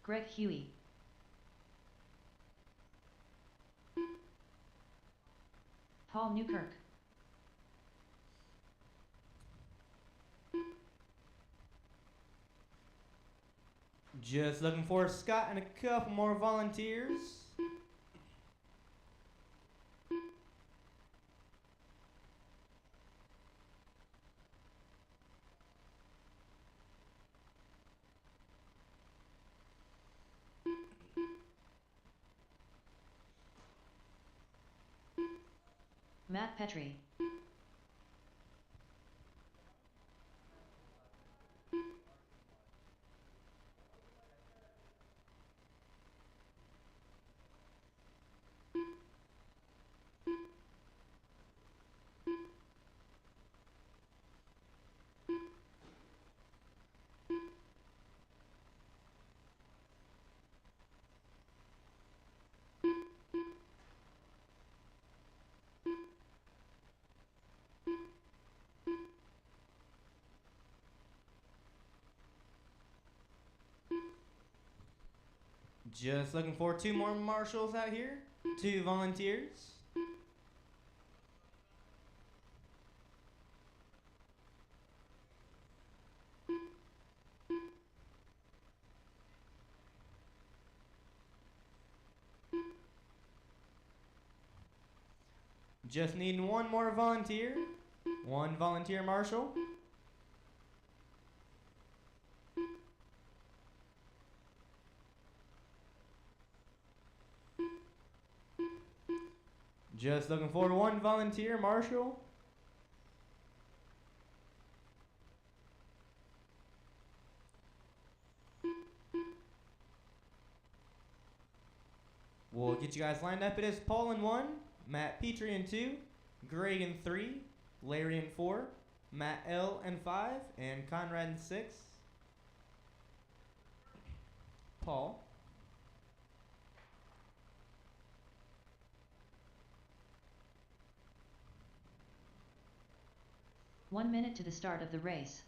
Greg Huey. Paul Newkirk. Just looking for Scott and a couple more volunteers. Matt Petrie. Just looking for two more marshals out here. Two volunteers. Just needing one more volunteer. One volunteer marshal. Just looking for one volunteer marshal. We'll get you guys lined up. It is Paul in 1, Matt Petrie in 2, Greg in 3, Larry in 4, Matt L in 5, and Conrad in 6. Paul. One minute to the start of the race.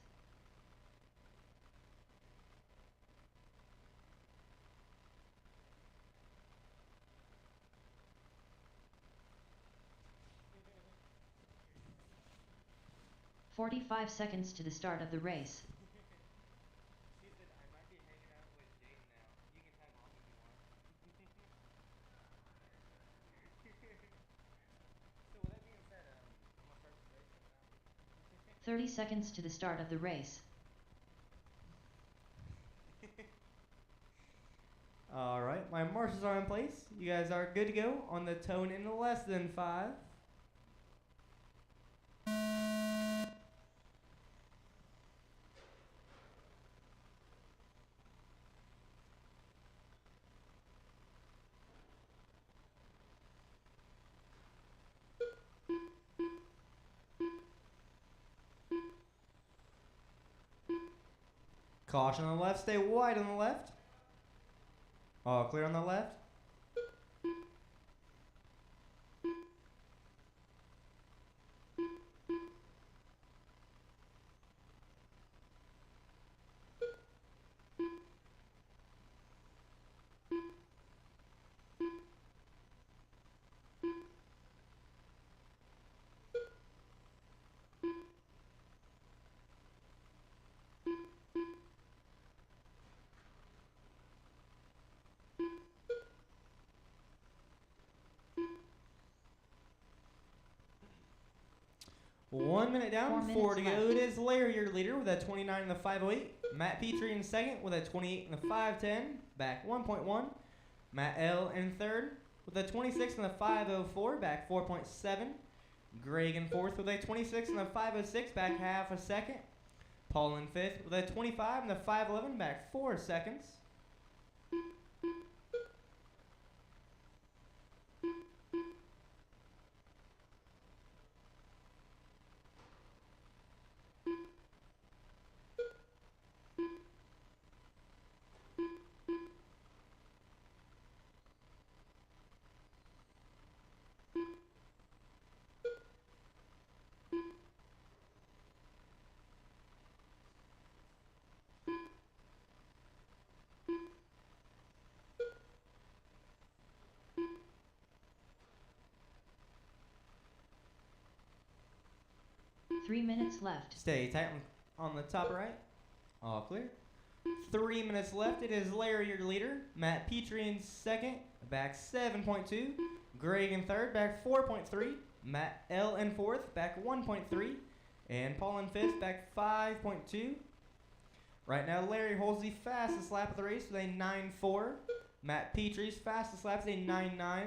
"45 seconds to the start of the race. She said, I might be hanging out with Jaden now. You can time off if you want. So with that being said, I'm gonna start this race right now. 30 seconds to the start of the race. All right, my marshals are in place. You guys are good to go on the tone in less than 5. Caution on the left, stay wide on the left. All clear on the left. One minute down, 4 to go. left. It is Larry, your leader, with a 29 in the 508. Matt Petrie in second with a 28 in the 510, back 1.1. Matt L in third with a 26 in the 504, back 4.7. Greg in fourth with a 26 in the 506, back half a second. Paul in fifth with a 25 in the 511, back 4 seconds. 3 minutes left. Stay tight on the top right. All clear. 3 minutes left. It is Larry, your leader. Matt Petrie in second, back 7.2. Greg in third, back 4.3. Matt L in fourth, back 1.3. And Paul in fifth, back 5.2. Right now, Larry holds the fastest lap of the race with a 9.4. Matt Petrie's fastest lap is a 9.9.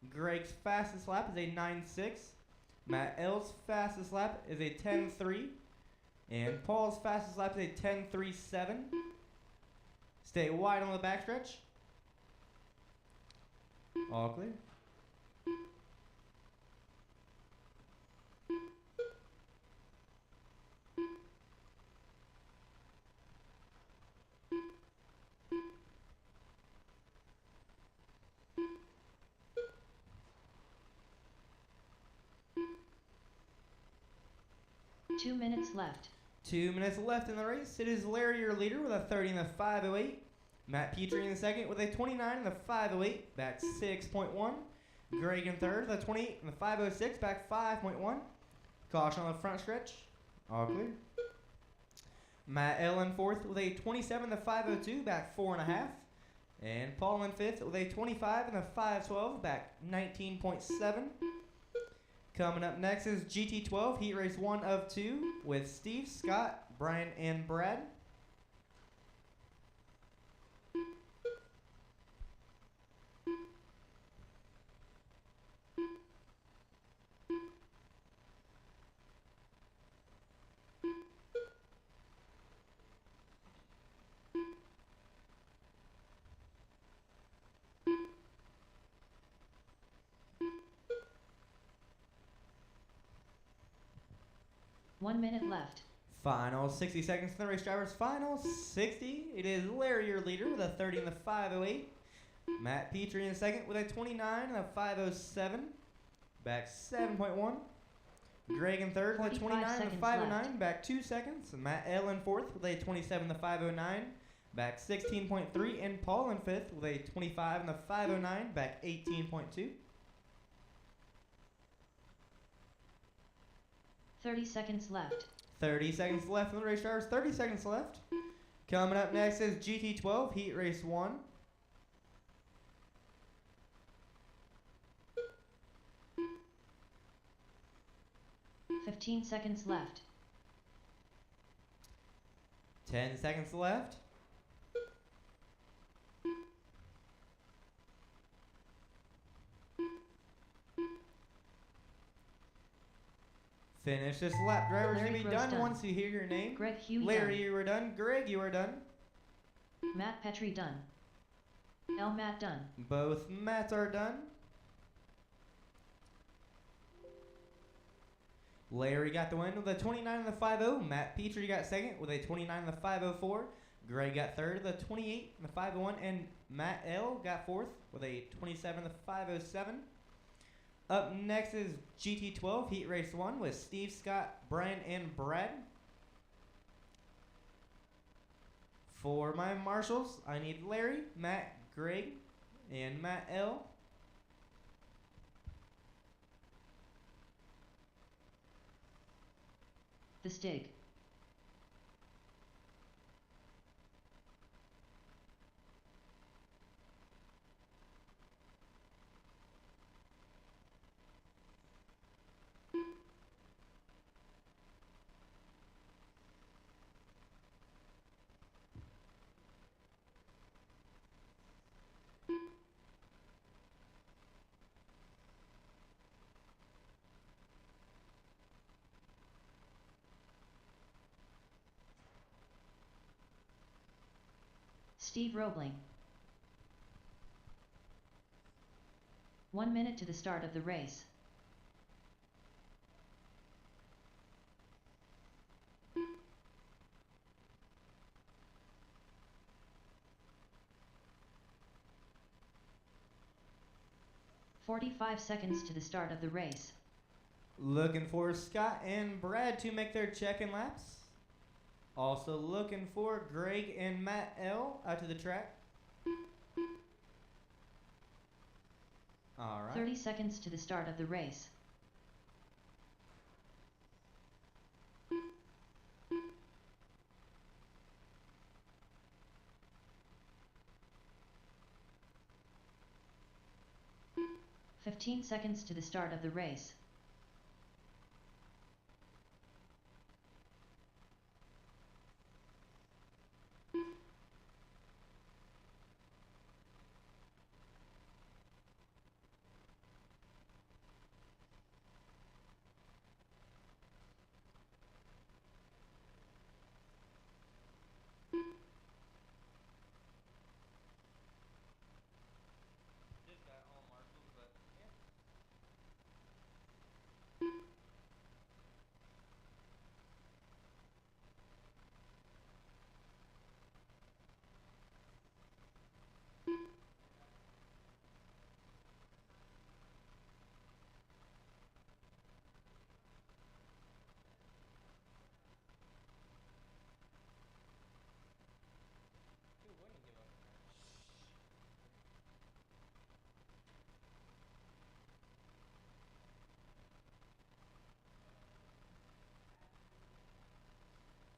Greg's fastest lap is a 9.6. Matt L's fastest lap is a 10.3. And Paul's fastest lap is a 10.37. Stay wide on the backstretch. All clear. Two minutes left. 2 minutes left in the race. It is Larry, your leader, with a 30 and a 5.08. Matt Petrie in the second with a 29 and a 5.08, back 6.1. Greg in third with a 28 and a 5.06, back 5.1. Caution on the front stretch. All clear. Matt L in fourth with a 27 and a 5.02, back 4.5. And Paul in fifth with a 25 and a 5.12, back 19.7. Coming up next is GT12, Heat Race 1 of 2 with Steve, Scott, Brian, and Brad. One minute left. Final 60 seconds to the race drivers. Final 60. It is Larry, your leader, with a 30 and a 5.08. Matt Petrie in second with a 29 and a 5.07. Back 7.1. Greg in third with a 29 and a 5.09. Back 2 seconds. And Matt L in fourth with a 27 and a 5.09. Back 16.3. And Paul in fifth with a 25 and a 5.09. Back 18.2. 30 seconds left. 30 seconds left on the race drivers. 30 seconds left. Coming up next is GT12 Heat Race 1. Fifteen seconds left. 10 seconds left. Finish this lap. Drivers Larry going to be Gross done done. once you hear your name. Greg Hugh Larry, done. you are done. Greg, you are done. Matt Petrie done. L Matt done. Both Matts are done. Larry got the win with a 29 and a 5.0. Matt Petrie got second with a 29 and a 5.04. Greg got third with a 28 and a 5.01. And Matt L got fourth with a 27 and a 5.07. Up next is GT12 Heat Race 1 with Steve, Scott, Brian, and Brad. For my marshals, I need Larry, Matt, Greg, and Matt L. The Stig. Steve Roebling. 1 minute to the start of the race. "45 seconds to the start of the race. Looking for Scott and Brad to make their check-in laps. Also looking for Greg and Matt L out to the track. All right. 30 seconds to the start of the race. 15 seconds to the start of the race. Just got all marshals, but yeah. Who wouldn't give up?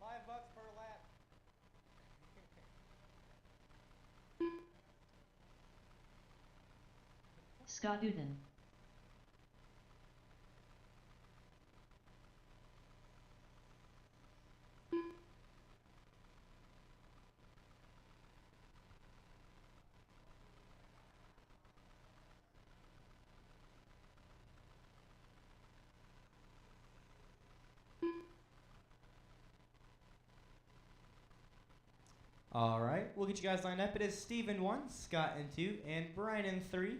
$5 per lap. Scott Uden. All right, we'll get you guys lined up. It is Steve in 1, Scott in 2, and Brian in 3.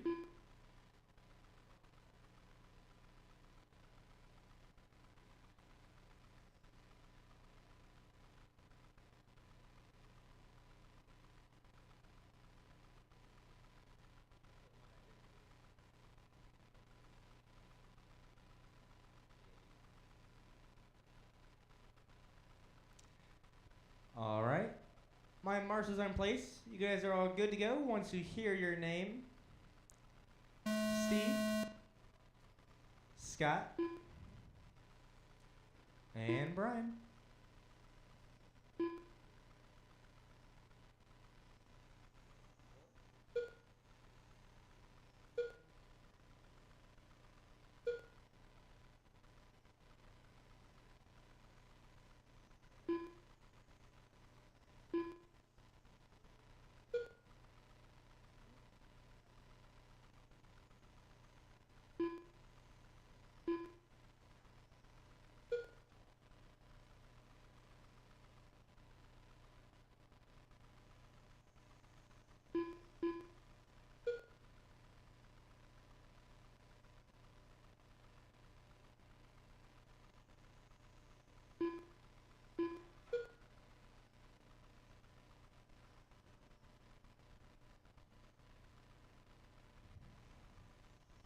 All right. My marshals are in place. You guys are all good to go. Once you hear your name, Steve, Scott, and Brian.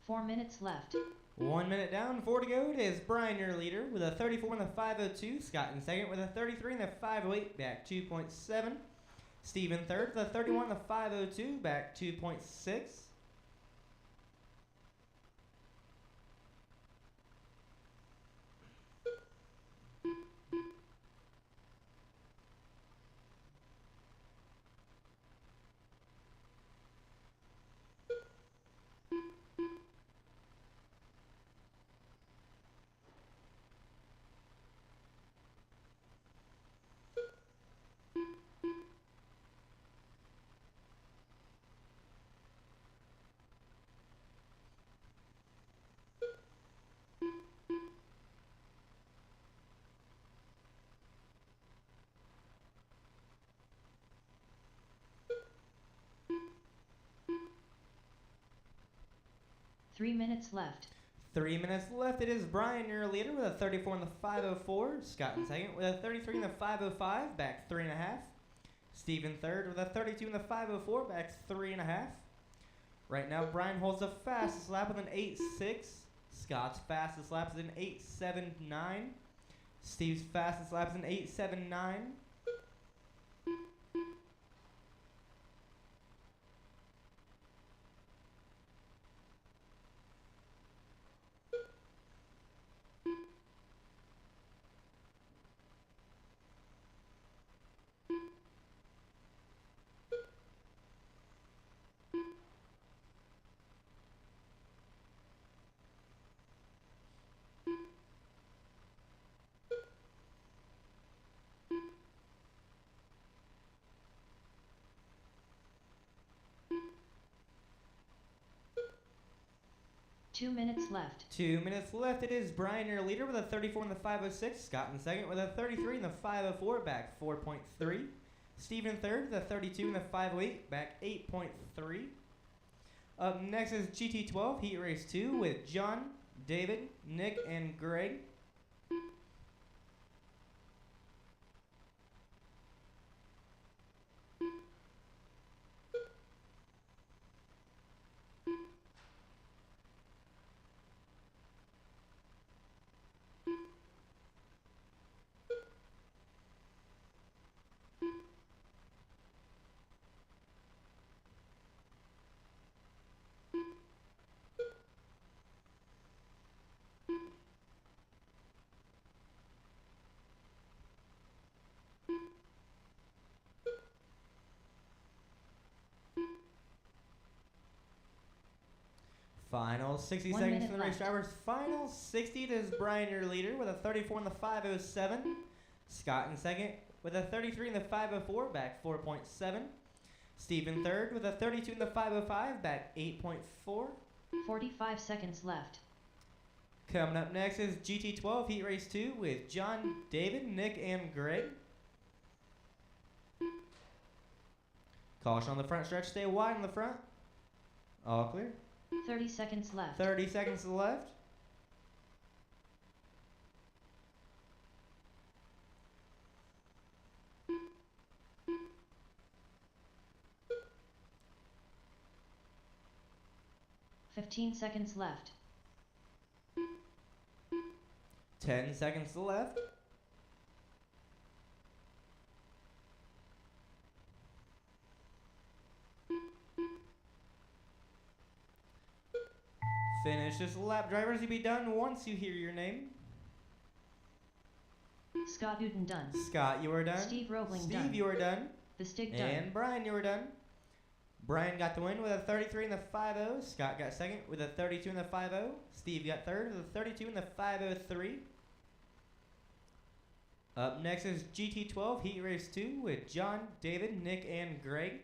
Four minutes left. 1 minute down, 4 to go. It is Brian, your leader, with a 34 in the 502. Scott in second with a 33 in the 508, back 2.7. Steve in third with a 31 in the 502, back 2.6. Three minutes left. 3 minutes left. It is Brian, your leader, with a 34 in the 504. Scott in second with a 33 in the 505, back 3.5. Steve in third with a 32 in the 504, back 3.5. Right now, Brian holds the fastest lap with an 8.6. Scott's fastest lap is an 8.79. Steve's fastest lap is an 8.79. 2 minutes left. 2 minutes left. It is Brian, your leader, with a 34 in the 506. Scott in second with a 33 in the 504, back 4.3. Steve in third with a 32 in the 508, back 8.3. Up next is GT12 Heat Race 2 with John, David, Nick, and Greg. Final 60 1 seconds minute for the race left. drivers. Final 60. It is Brian, your leader, with a 34 in the 507. Scott in second with a 33 in the 504, back 4.7. Steve in third with a 32 in the 505, back 8.4. 45 seconds left. Coming up next is GT12 Heat Race 2 with John, David, Nick, and Greg. Caution on the front stretch. Stay wide in the front. All clear. 30 seconds left. 30 seconds to the left. Fifteen seconds left. 10 seconds to the left. Finish this lap, drivers. You'll be done once you hear your name. Scott Newton done. Scott, you are done. Steve Roebling Steve, done. you are done. The Stick done. And Brian, you are done. Brian got the win with a 33 in the 50. Scott got second with a 32 in the 50. Steve got third with a 32 in the 503. Up next is GT12 Heat Race 2 with John, David, Nick, and Greg.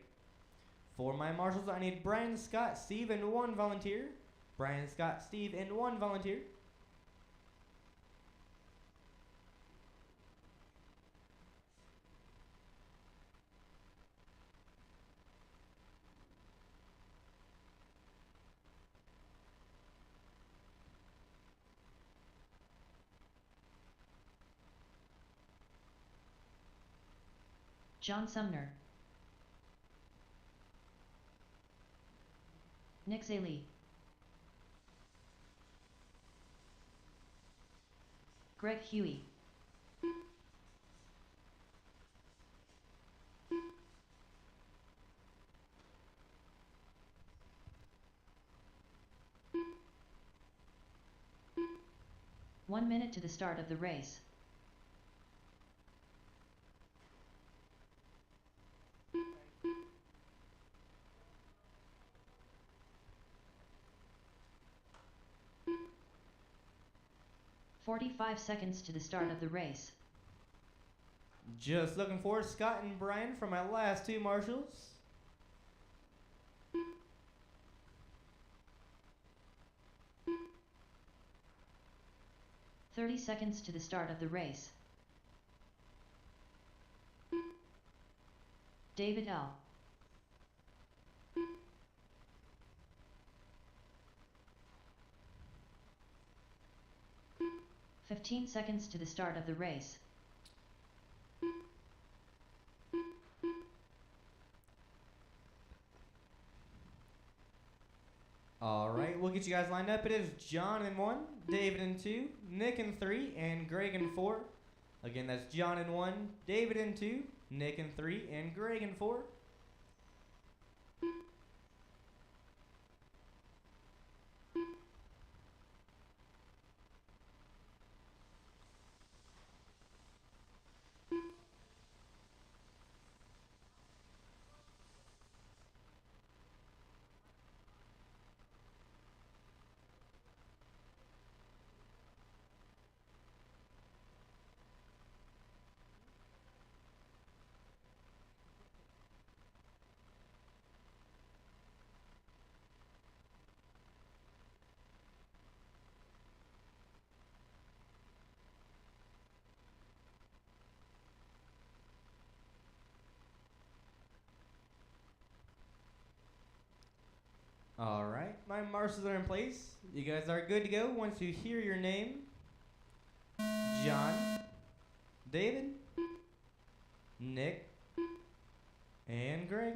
For my marshals, I need Brian, Scott, Steve, and one volunteer. Brian, Scott, Steve, and one volunteer. John Sumner. Nick Zaley. Greg Huey. One minute to the start of the race. "45 seconds to the start of the race. Just looking for Scott and Brian for my last two marshals. "30 seconds to the start of the race. David L. "15 seconds to the start of the race. Alright, we'll get you guys lined up. It is John in 1, David in 2, Nick in 3, and Greg in 4. Again, that's John in 1, David in 2, Nick in 3, and Greg in 4. All right, my marshals are in place. You guys are good to go once you hear your name. John, David, Nick, and Greg.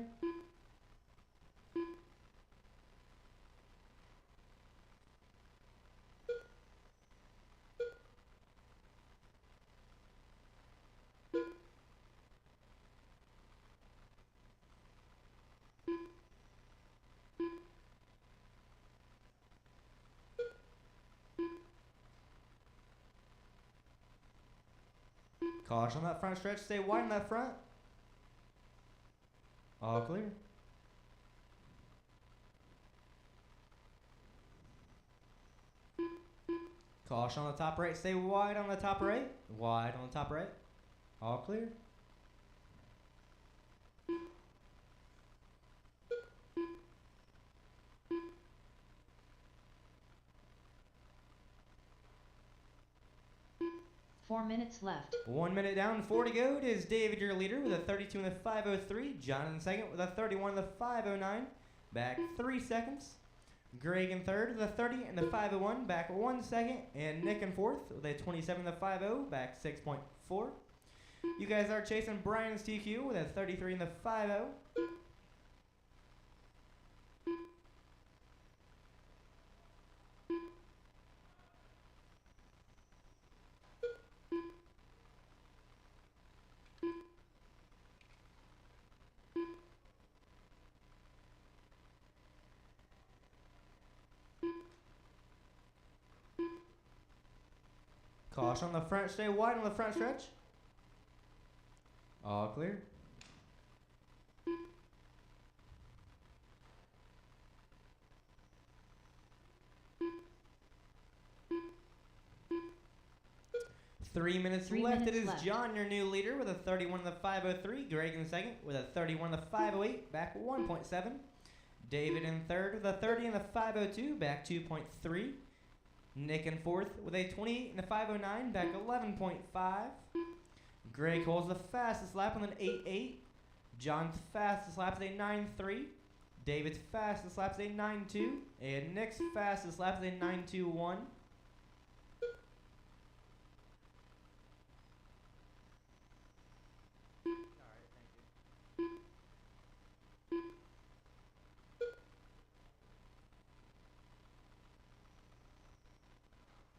Caution on that front stretch. Stay wide on that front. All clear. Caution on the top right. Stay wide on the top right. Wide on the top right. All clear. Four minutes left. 1 minute down, 4 to go. It is David, your leader, with a 32 and a 5:03. John in second with a 31 and a 5:09. Back 3 seconds. Greg in third with a 30 and a 5:01. Back 1 second. And Nick in fourth with a 27 and a 5:0. Back 6.4. You guys are chasing Brian's TQ with a 33 and a 5:0. Caution on the front, stay wide on the front stretch. All clear. Three minutes Three left. minutes It is left. John, your new leader, with a 31 and a 5:03. Greg in second with a 31 and a 5:08. Back 1.7. David in third with a 30 and a 5:02. Back 2.3. Nick in fourth with a 28 and a 5:09, back 11.5. Greg holds the fastest lap with an 8.8. John's fastest lap is a 9.3. David's fastest lap is a 9.2. And Nick's fastest lap is a 9.21.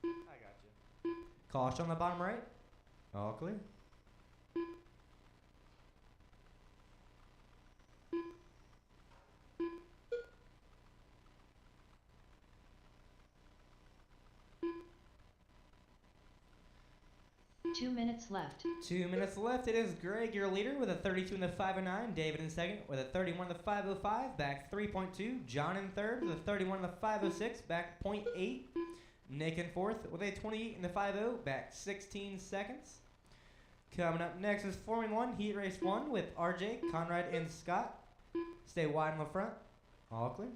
I got you. Caution on the bottom right. All clear. Two minutes left. 2 minutes left. It is Greg, your leader, with a 32 and a 5:09. David in second with a 31 and a 5:05, back 3.2. John in third with a 31 and a 5:06, back 0.8. Nick in fourth with a 28 and a 5:0, back 16 seconds. Coming up next is Formula 1 Heat Race 1 with RJ, Conrad, and Scott. Stay wide on the front. All clear.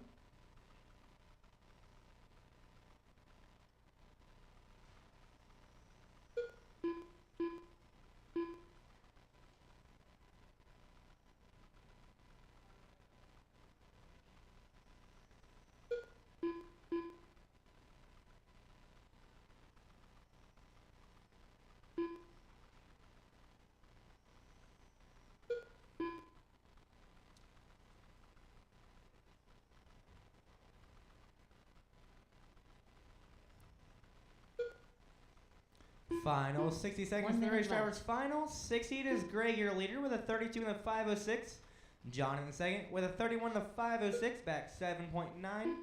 Final 60 seconds 1 to the minute race driver's left. final. 60 is Greg, your leader, with a 32 and a 5:06. John in second with a 31 and a 5:06, back 7.9.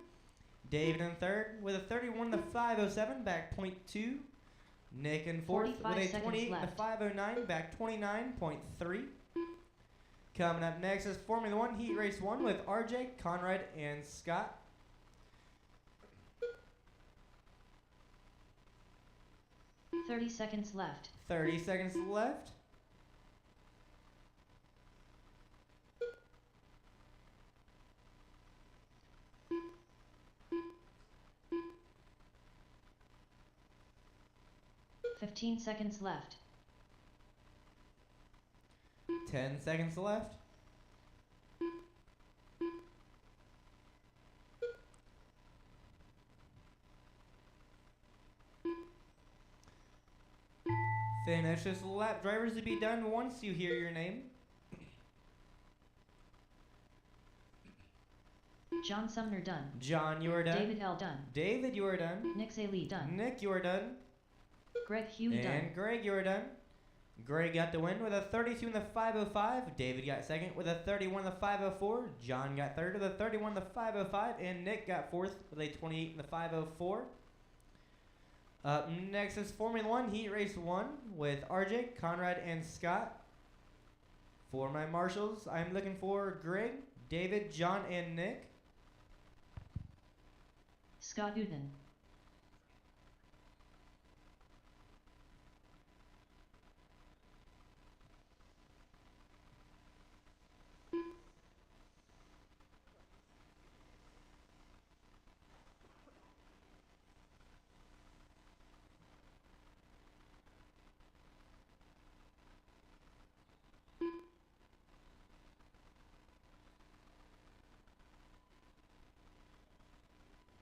David in third with a 31 and a 5:07, back 0.2. Nick in fourth with 45 a seconds 28 and a left. 5:09, back 29.3. Coming up next is Formula 1 Heat Race 1 with RJ, Conrad, and Scott. 30 seconds left. 30 seconds left. Fifteen seconds left. 10 seconds left. Finish this lap, drivers, to be done once you hear your name. John Sumner done. John, you are done. David L. done. David, you are done. Nick Saley done. Nick, you are done. Greg Huey done. And Greg, you are done. Greg got the win with a 32 in the 505. David got second with a 31 in the 504. John got third with a 31 in the 505. And Nick got fourth with a 28 in the 504. Up next is Formula 1 Heat Race 1 with RJ, Conrad, and Scott. For my marshals, I'm looking for Greg, David, John, and Nick. Scott Uden.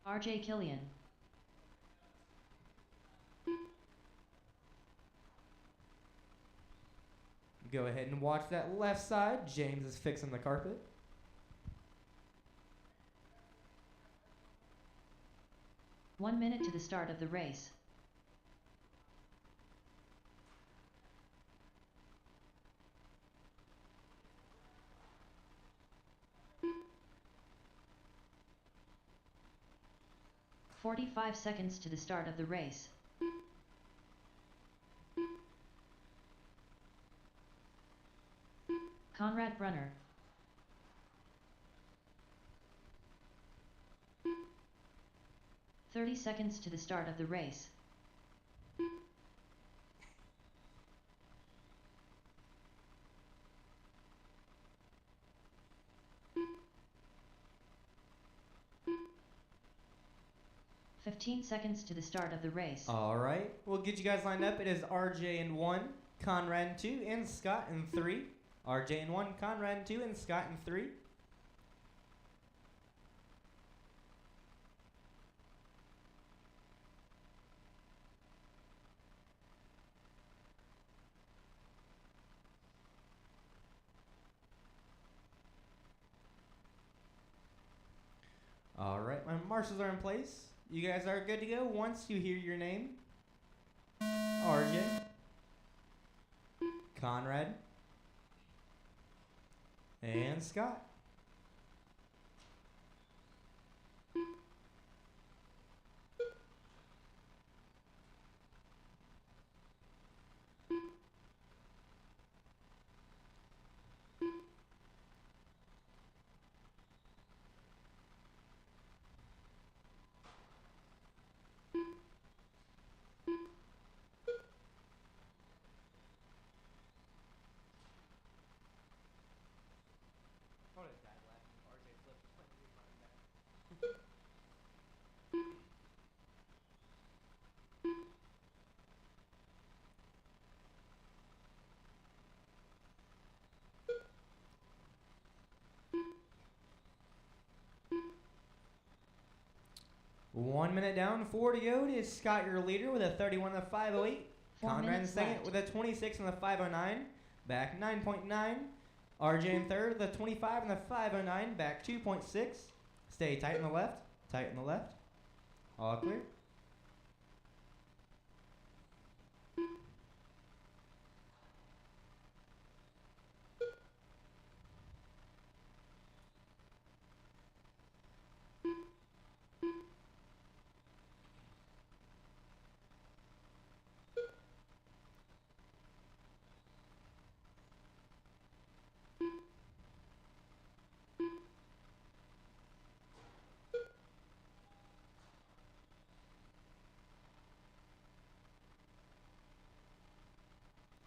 RJ Killian. Go ahead and watch that left side. James is fixing the carpet. One minute to the start of the race. "45 seconds to the start of the race. Conrad Brunner. "30 seconds to the start of the race. "15 seconds to the start of the race. All right, we'll get you guys lined up. It is RJ in 1, Conrad in 2, and Scott in 3. RJ in 1, Conrad in 2, and Scott in 3. All right, my marshals are in place. You guys are good to go once you hear your name. RJ, Conrad, and Scott. One minute down, 4 to go. It is Scott, your leader, with a 31 in the 508. 4 Conrad in minutes second left. with a 26 in the 509. Back 9.9. RJ in third with a 25 in the 509. Back 2.6. Stay tight on the left. Tight on the left. All clear.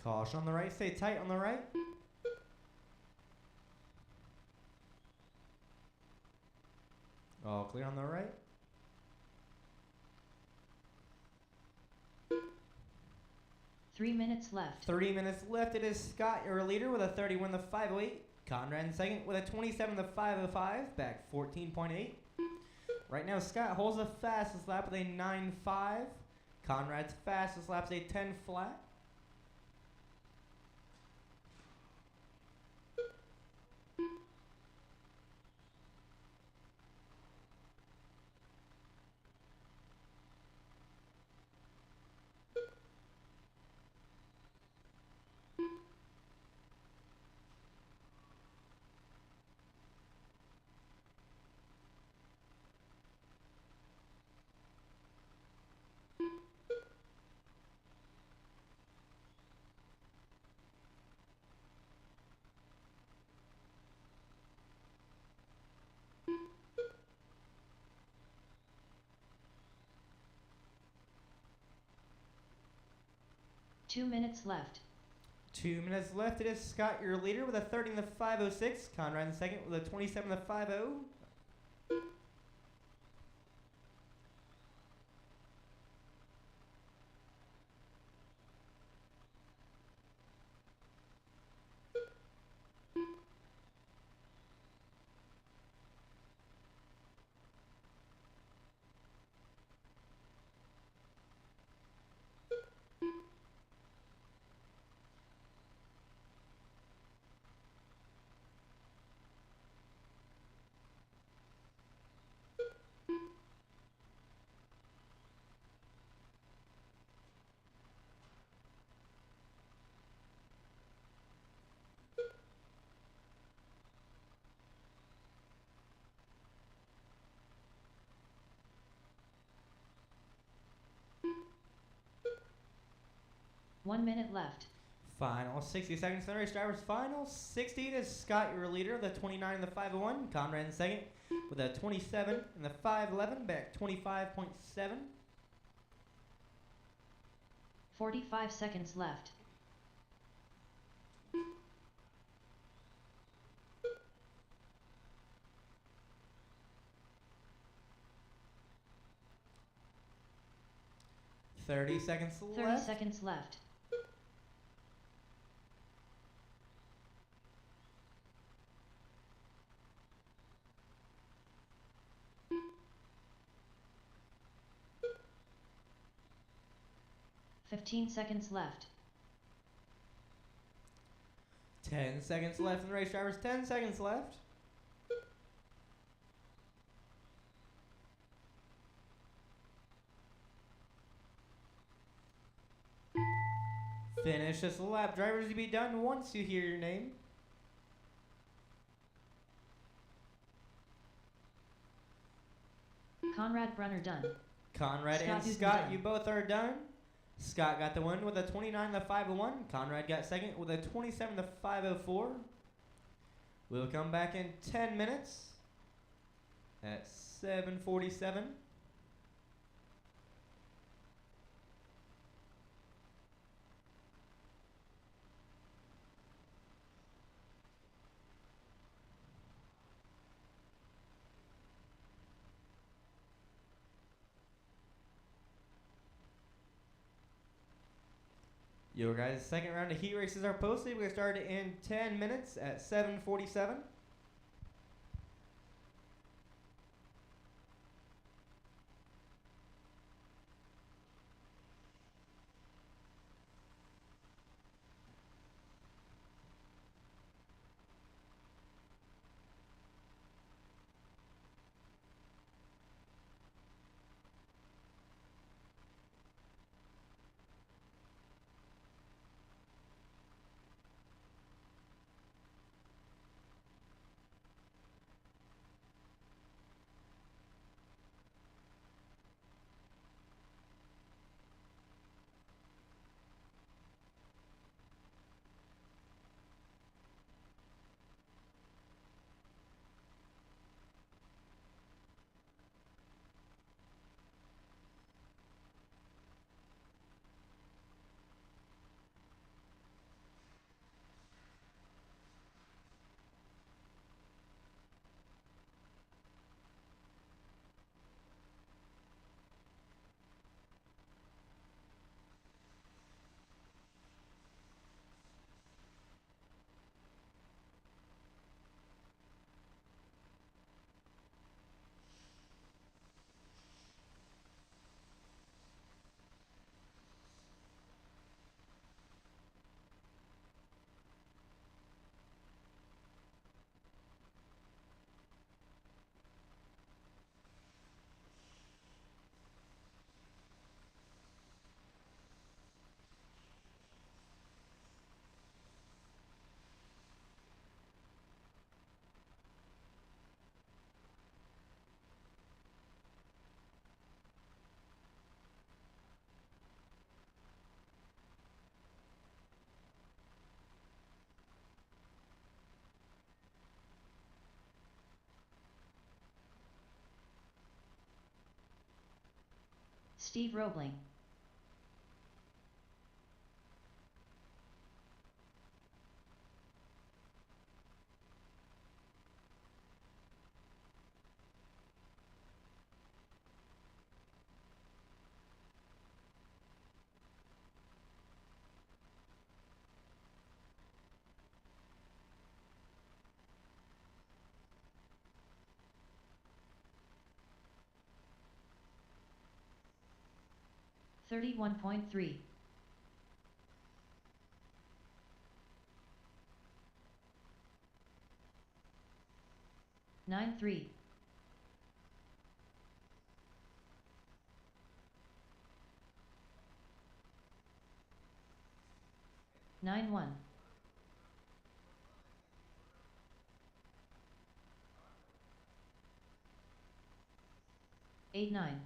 Caution on the right. Stay tight on the right. All clear on the right. "3 minutes left. 3 minutes left. It is Scott, your leader, with a 31 in the 508. Conrad in second with a 27 in the 505. Back 14.8. Right now, Scott holds the fastest lap with a 9.5. Conrad's fastest lap is a 10 flat. 2 minutes left. 2 minutes left. It is Scott, your leader, with a 30 in the 5:06. Conrad in second with a 27 in the 5:0. 1 minute left. Final 60 seconds for the race drivers. Final 60 is Scott, your leader, the 29 in the 5:01. Conrad in second with a 27 in the 5:11. Back 25.7. 45 seconds left. Thirty seconds 30 left. seconds left. Fifteen seconds left. 10 seconds left in the race drivers. 10 seconds left. Finish this lap. Drivers, to be done once you hear your name. Conrad Brunner done. Conrad Scott and Houston Scott, done. you both are done. Scott got the win with a 29 in the 5:01. Conrad got second with a 27 in the 5:04. We'll come back in 10 minutes at 7:47. Your guys' second round of heat races are posted. We're going to start in 10 minutes at 7:47. Steve Roebling. 31.3. 9.3. 9.1. 8.9.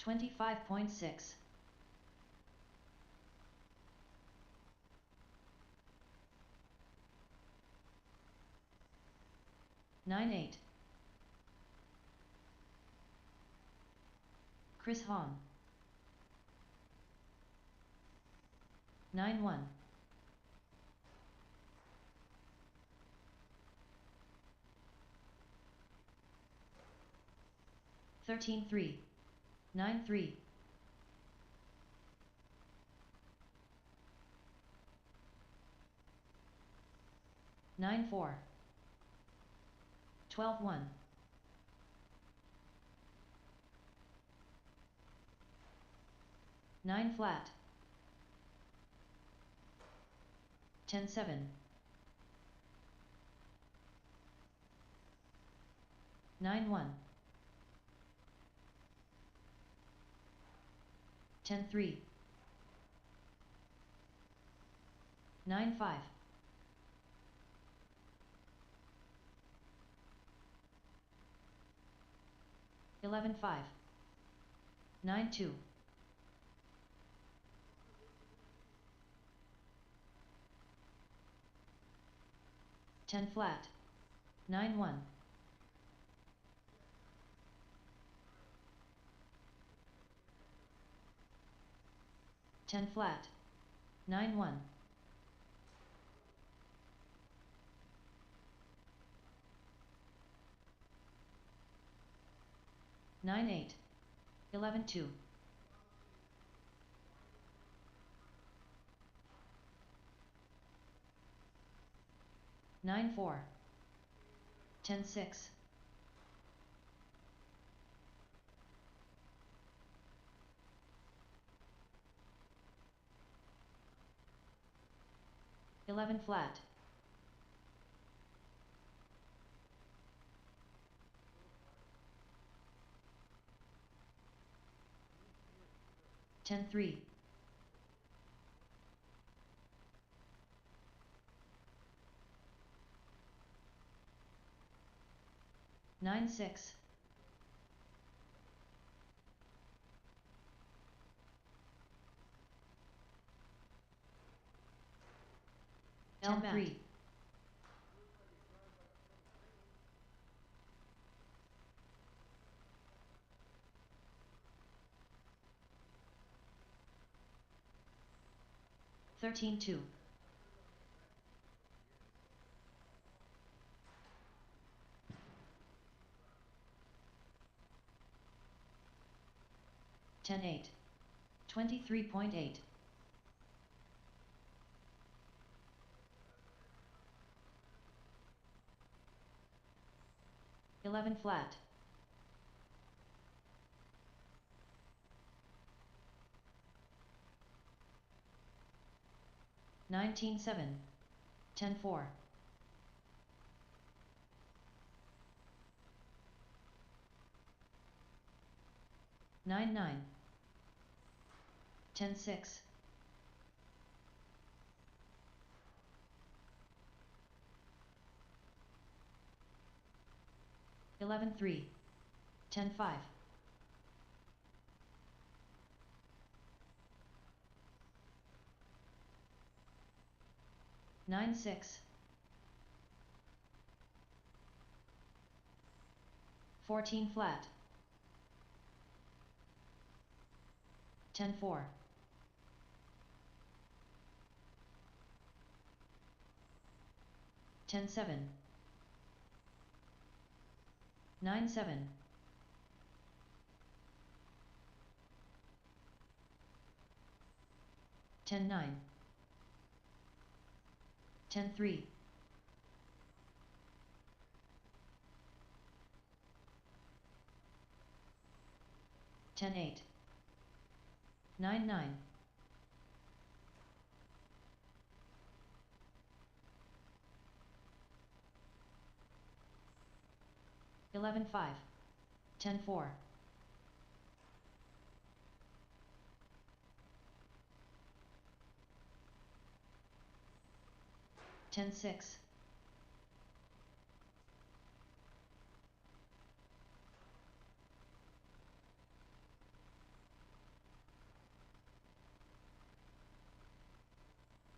25.6. 9.8. Chris Hahn. 9.1. 13.3. 9.3. 9.4. 12.1. 9 flat. 10.7. 9.1. 10.3. 9.5. 11.5. 9.2. 10 flat. 9.1. 10 flat. 9.1. 9.8. 11.2. 9.4. 10.6. 11 flat. 10.3. 9.6. 10.3. 13.2. 10.8. 23.8. 11 flat. 19.7. 10.4. 9.9. 10.6. 11.3. 10.5. 9.6. 14 flat. 10.4. 10-7. 9-7. 10-9. 10-3. 10-8. 9-9. 11-5. 10-4. 10-6.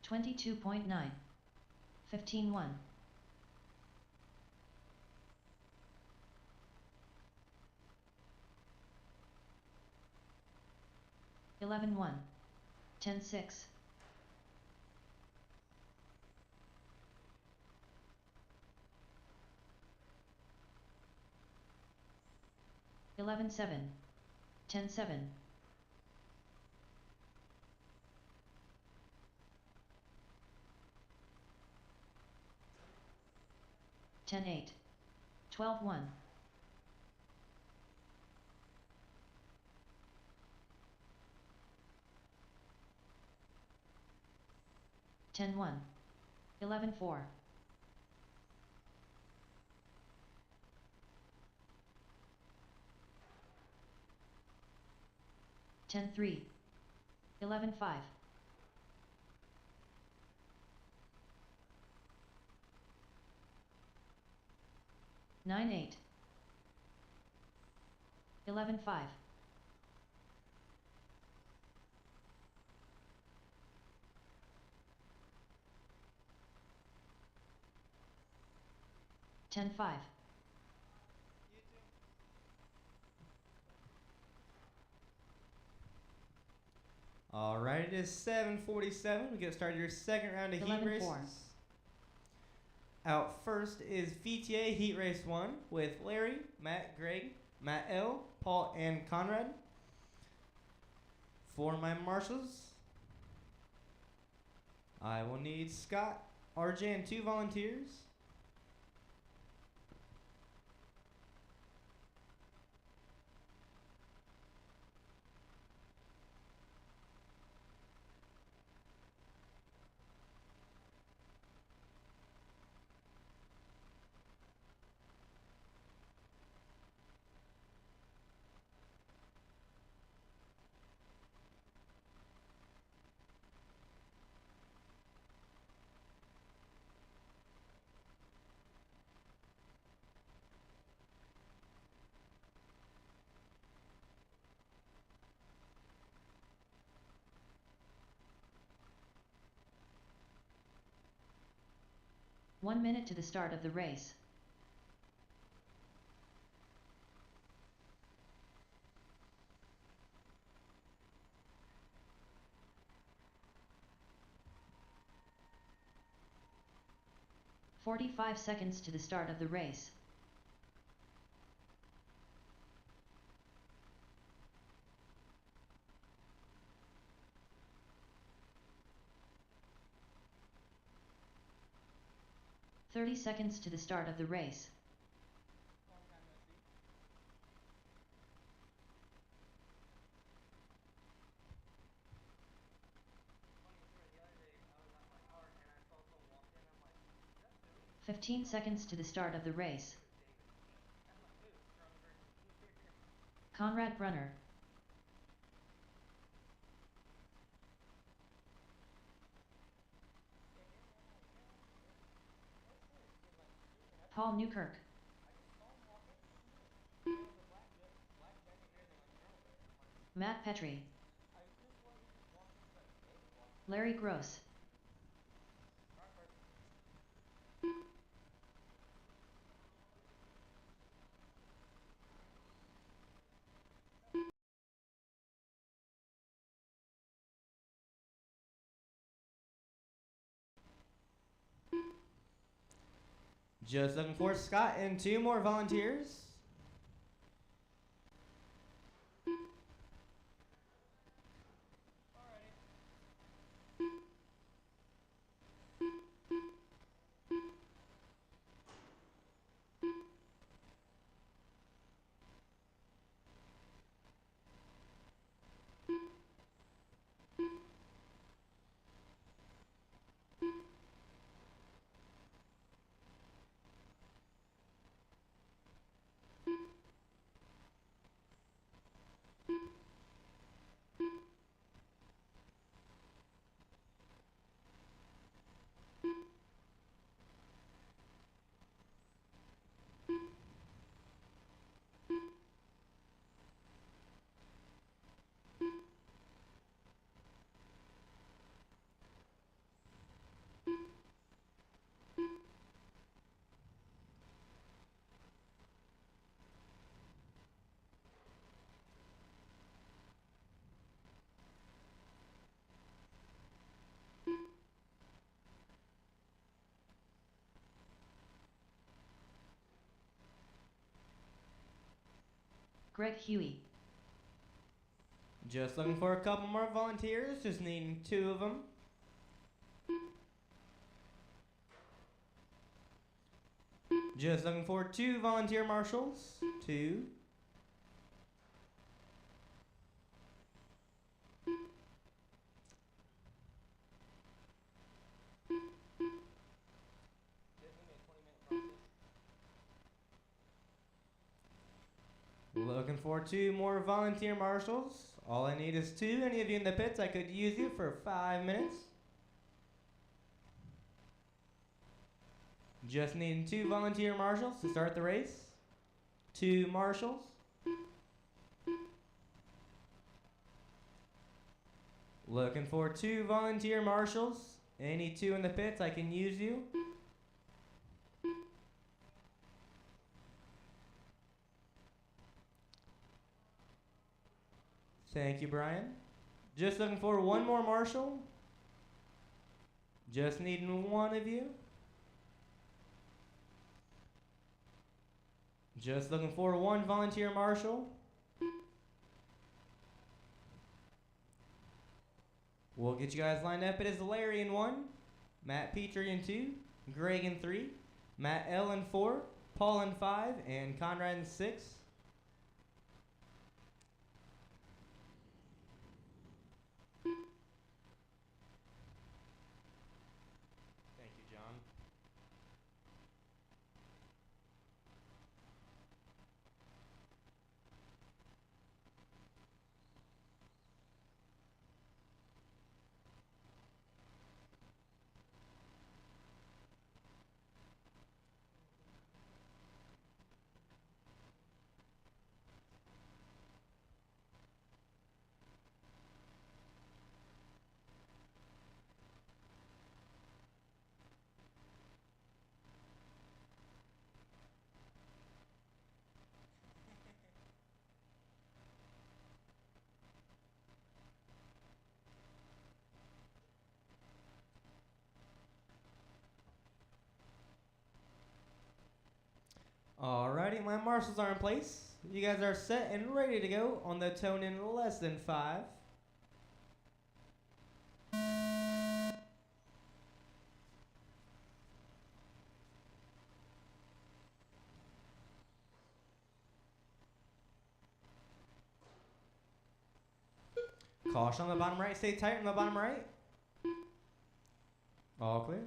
22.9. 15-1. 11-1. 10-6. 11-7. 10-7. 10-8. 12-1. 10-1. 11-4. 10-3. 11-5. 9-8. 11-5. 10-5. All right, it is 7:47. We get started your second round of heat 11-4. races. Out first is VTA Heat Race 1 with Larry, Matt, Greg, Matt L, Paul, and Conrad. For my marshals, I will need Scott, RJ, and 2 volunteers. One minute to the start of the race. "45 seconds to the start of the race. "30 seconds to the start of the race. "15 seconds to the start of the race. Conrad Brunner. Paul Newkirk. Matt Petrie. Larry Gross. Just looking for Scott and 2 more volunteers. Greg Huey. Just looking for a couple more volunteers, just needing 2 of them. Just looking for 2 volunteer marshals. 2. Looking for 2 more volunteer marshals. All I need is 2. Any of you in the pits, I could use you for 5 minutes. Just needing 2 volunteer marshals to start the race. 2 marshals. Looking for 2 volunteer marshals. Any 2 in the pits, I can use you. Thank you, Brian. Just looking for 1 more marshal. Just needing 1 of you. Just looking for 1 volunteer marshal. We'll get you guys lined up. It is Larry in 1, Matt Petrie in 2, Greg in 3, Matt L in 4, Paul in 5, and Conrad in 6. Thank you, John. Alrighty, my marshals are in place. You guys are set and ready to go on the tone in less than 5. Caution on the bottom right. Stay tight on the bottom right. All clear.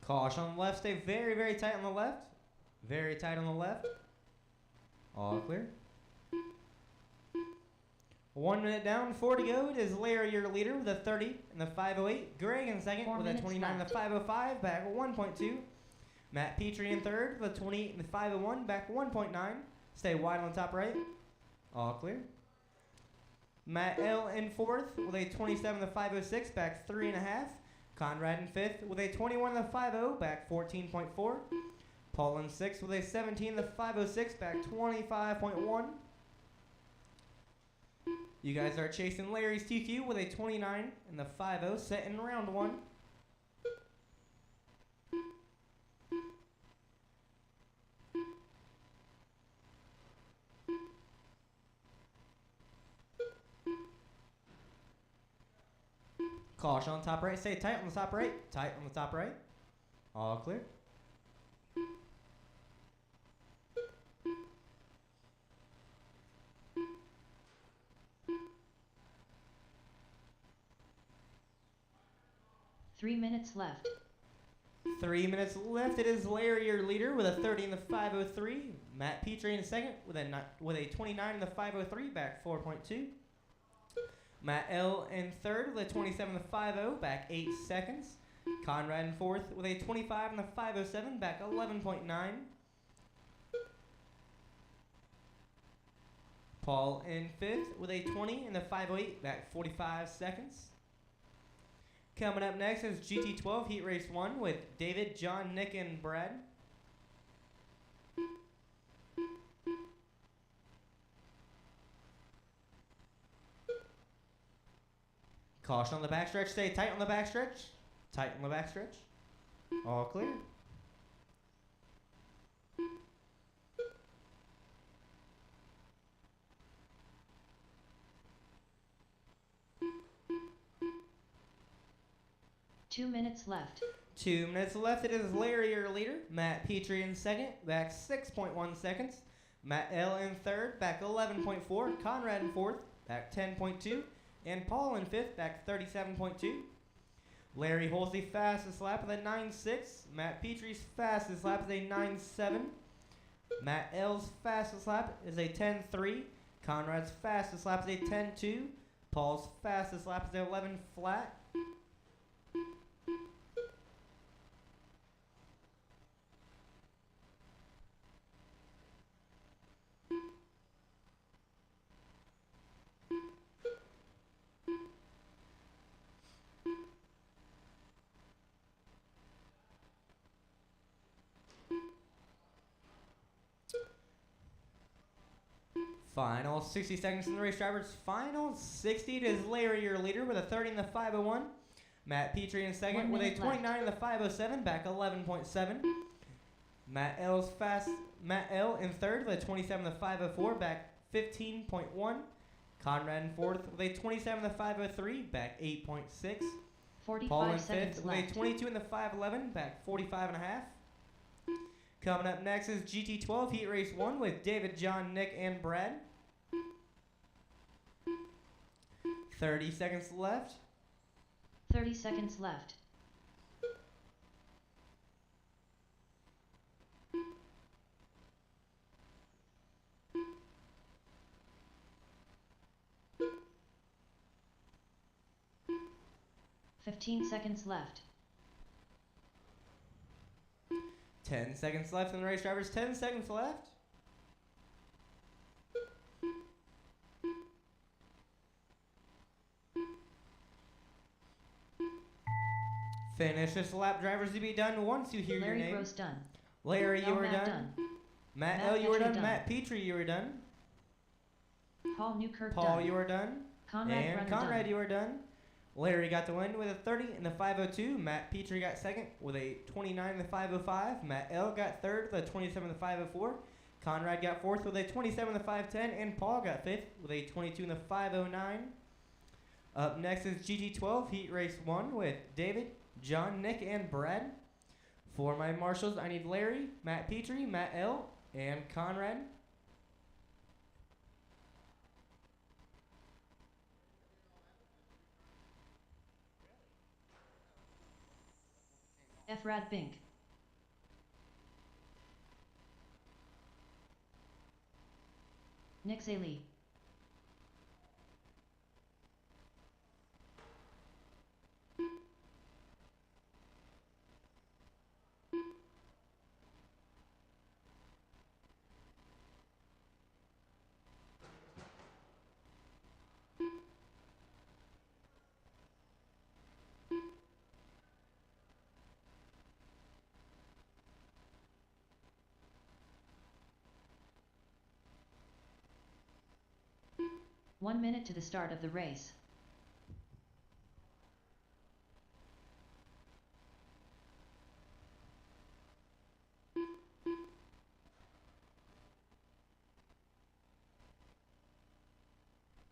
Caution on the left. Stay very, very tight on the left. Very tight on the left. All clear. 1 minute down, 4 to go. It is Larry, your leader, with a 30 and the 508. Greg in second 4 with a minutes 29 and the left. 505. Back 1.2. Matt Petrie in third with a 28 in the 501, back 1.9. Stay wide on the top right. All clear. Matt L in fourth with a 27 in the 506, back 3.5. Conrad in fifth with a 21 in the 50, back 14.4. Paul in sixth with a 17 in the 506, back 25.1. You guys are chasing Larry's TQ with a 29 in the 50, set in round one. Caution on top right. Stay tight on the top right. Tight on the top right. All clear. Three minutes left. 3 minutes left. It is Larry, your leader, with a 30 in the 503. Matt Petrie in second with a 29 in the 503, back 4.2. Matt L in third with a 27 in the 50, back 8 seconds. Conrad in fourth with a 25 in the 507, back 11.9. Paul in fifth with a 20 in the 508, back 45 seconds. Coming up next is GT12 Heat Race 1 with David, John, Nick, and Brad. Caution on the backstretch. Stay tight on the backstretch. Tight on the backstretch. All clear. Two minutes left. 2 minutes left. It is Larry, your leader. Matt Petrie in second, back 6.1 seconds. Matt L in third, back 11.4. Conrad in fourth, back 10.2. And Paul in fifth, back 37.2. Larry holds the fastest lap with a 9.6. Matt Petrie's fastest lap is a 9.7. Matt L's fastest lap is a 10.3. Conrad's fastest lap is a 10.2. Paul's fastest lap is a 11 flat. Final 60 seconds in the race, drivers. Final 60. It is Larry, your leader, with a 30 in the 501. Matt Petrie in second with a 29 in the 507, back 11.7. Matt L in third with a 27 in the 504, back 15.1. Conrad in fourth with a 27 in the 503, back 8.6. 45 Paul in seconds fifth with left. a 22 in the 511, back 45.5. Coming up next is GT12 Heat Race 1 with David, John, Nick, and Brad. 30 seconds left. 30 seconds left. Fifteen seconds left. 10 seconds left in the race, drivers. 10 seconds left. Finish this lap, drivers, to be done once you hear Larry your name. Gross done. Larry, you L. were Matt done. Matt Matt L, you were Petrie done. done. Matt Petrie, you were done. Paul Newkirk Paul, done. you were done. Conrad And Runner Conrad, done. you were done. Larry got the win with a 30 in the 502. Matt Petrie got second with a 29 in the 505. Matt L got third with a 27 in the 504. Conrad got fourth with a 27 in the 510. And Paul got fifth with a 22 in the 509. Up next is GT12 Heat Race 1 with David, John, Nick, and Brad. For my marshals, I need Larry, Matt Petrie, Matt L, and Conrad. F. Rad Bink. Nick Zaley. 1 minute to the start of the race.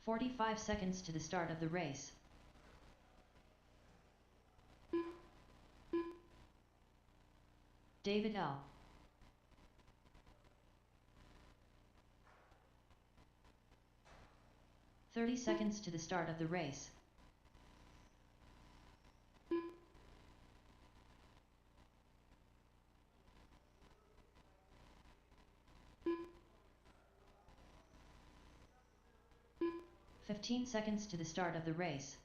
"45 seconds to the start of the race. David L. "30 seconds to the start of the race. "15 seconds to the start of the race.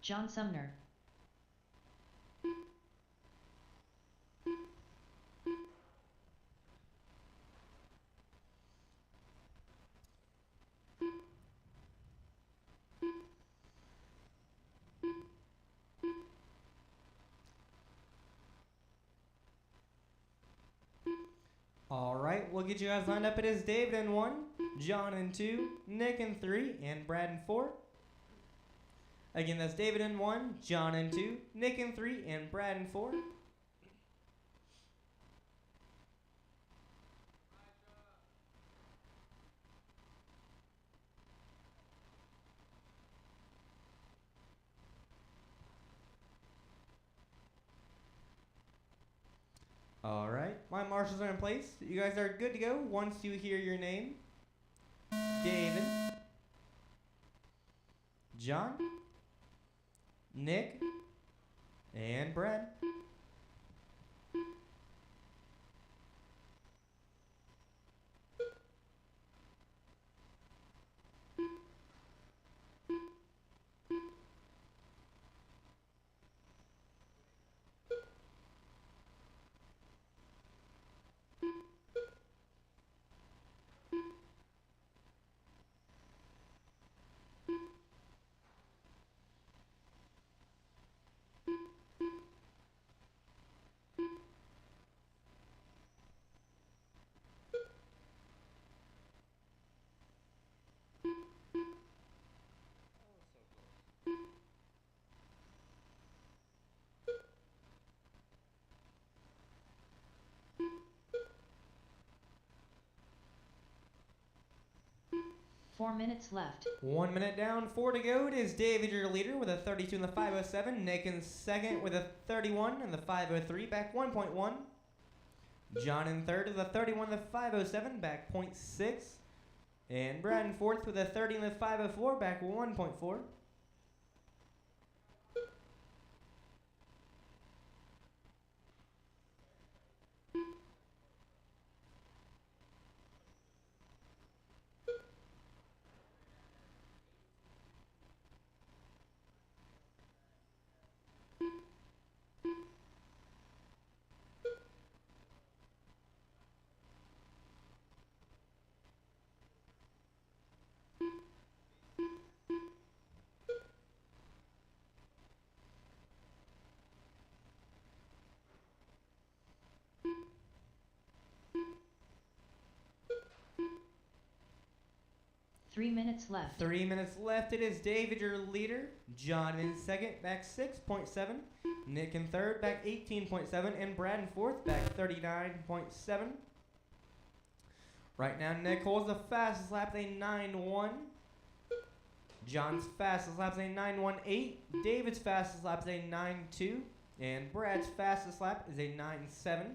John Sumner. All right, we'll get you guys lined up. It is David in 1, John in 2, Nick in 3, and Brad in 4. Again, that's David in 1, John in 2, Nick in 3, and Brad in 4. All right, my marshals are in place. You guys are good to go once you hear your name. David, John, Nick, and Brad. Four minutes left. 1 minute down, 4 to go. It is David, your leader, with a 32 in the 507. Nick in second with a 31 in the 503, back 1.1. John in third with a 31 in the 507, back 0.6. And Brad in fourth with a 30 in the 504, back 1.4. Three minutes left. 3 minutes left. It is David, your leader. John in second, back 6.7. Nick in third, back 18.7. And Brad in fourth, back 39.7. Right now, Nick holds the fastest lap with a 9.1. John's fastest lap is a 9.18. David's fastest lap is a 9.2. And Brad's fastest lap is a 9.7.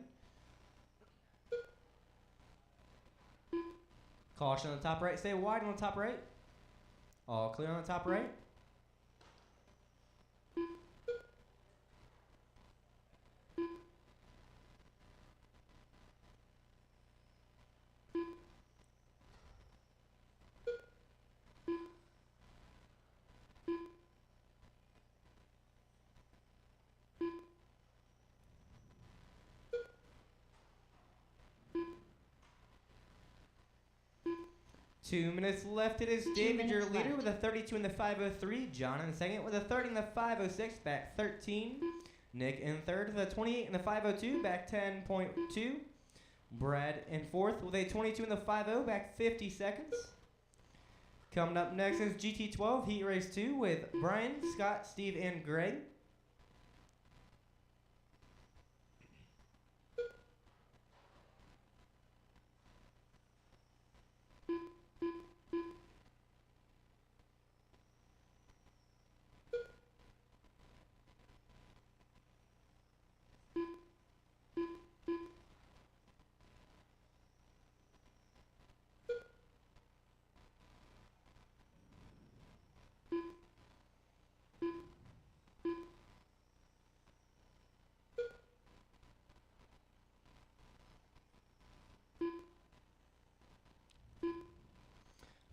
Caution on the top right. Stay wide on the top right. All clear on the top right. 2 minutes left. It is 2 David, your minutes leader, left. with a 32 in the 5:03. John in second with a 30 in the 5:06, back 13. Nick in third with a 28 in the 5:02, back 10.2. Brad in fourth with a 22 in the 5:0, back 50 seconds. Coming up next is GT12 Heat Race 2 with Brian, Scott, Steve, and Greg.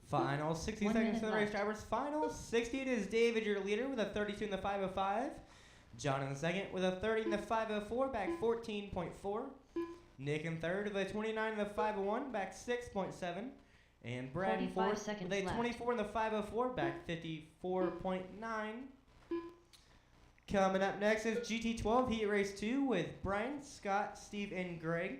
Final 60 1 seconds minute for the race left. drivers. Final 60. It is David, your leader, with a 32 in the 5:05. John in second with a 30 in the 5:04, back 14.4. Nick in third with a 29 in the 5:01, back 6.7. And Brad in 45 fourth seconds with a left. 24 in the 5:04, back 54.9. Coming up next is GT12 Heat Race 2 with Brian, Scott, Steve, and Greg.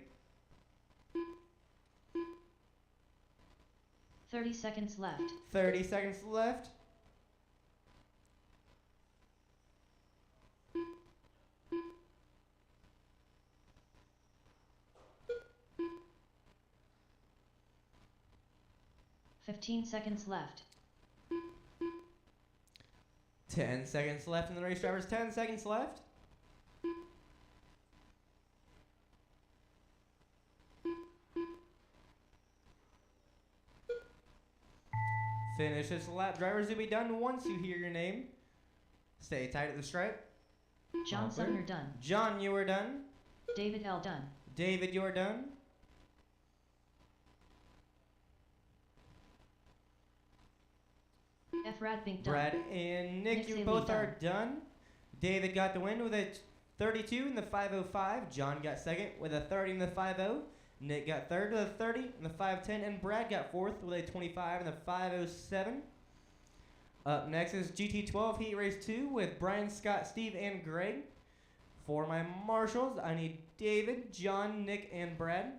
30 seconds left. 30 seconds left. Fifteen seconds left. 10 seconds left in the race drivers. 10 seconds left. Finish this lap. Drivers will be done once you hear your name. Stay tight at the stripe. John All clear. Sumner done. John, you are done. David L. done. David, you are done. F. Radbink done. Brad and Nick, Nick you Seeley both are done. done. David got the win with a 32 in the 5:05. John got second with a 30 in the 5:0. Nick got third with a 30 in the 5:10. And Brad got fourth with a 25 in the 5:07. Up next is GT12 Heat Race 2 with Brian, Scott, Steve, and Greg. For my marshals, I need David, John, Nick, and Brad.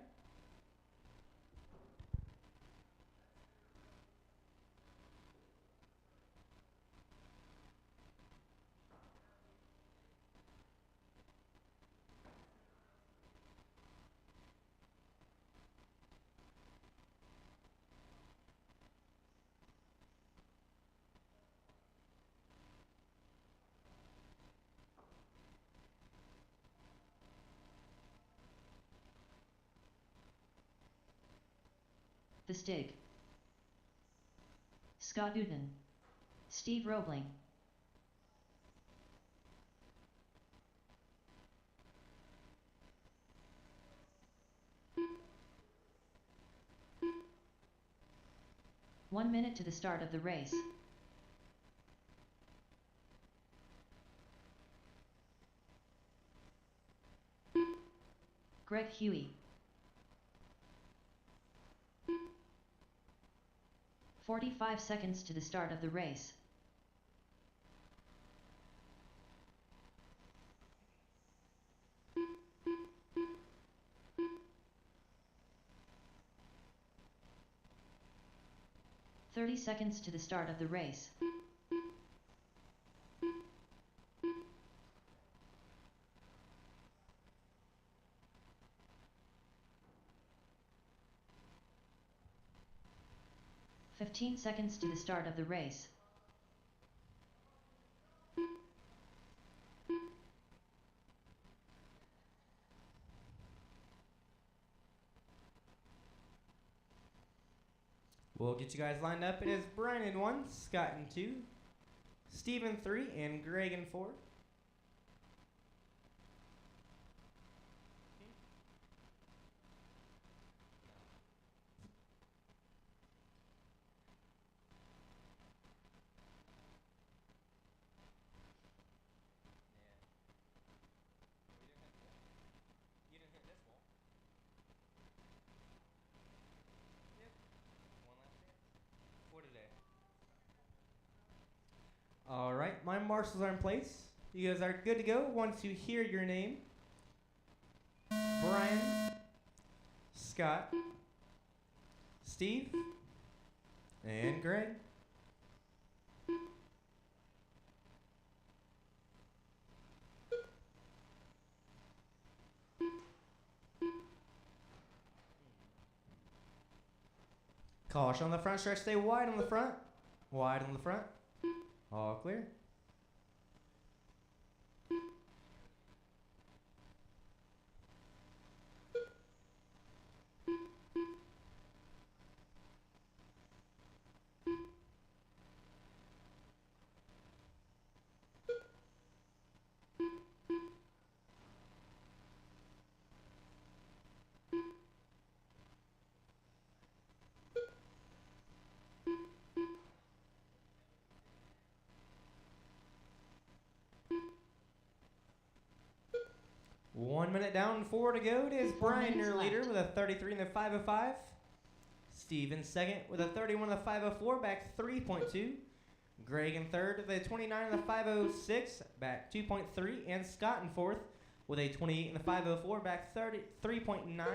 The Stig. Scott Uden. Steve Roebling. One minute to the start of the race. Greg Huey. 45 seconds to the start of the race. "30 seconds to the start of the race. "15 seconds to the start of the race. We'll get you guys lined up. It is Brian in 1, Scott in 2, Steve in 3, and Greg in 4. One last chance. Alright, my marshals are in place. You guys are good to go once you hear your name. Brian, Scott, Steve, and Greg. Caution on the front stretch, stay wide on the front. Wide on the front. All clear. One minute down and 4 to go. It is 4 Brian, minutes your leader, left. with a 33 in the 505. Steve in second with a 31 in the 504, back 3.2. Greg in third with a 29 in the 506, back 2.3. And Scott in fourth with a 28 in the 504, back 3.9.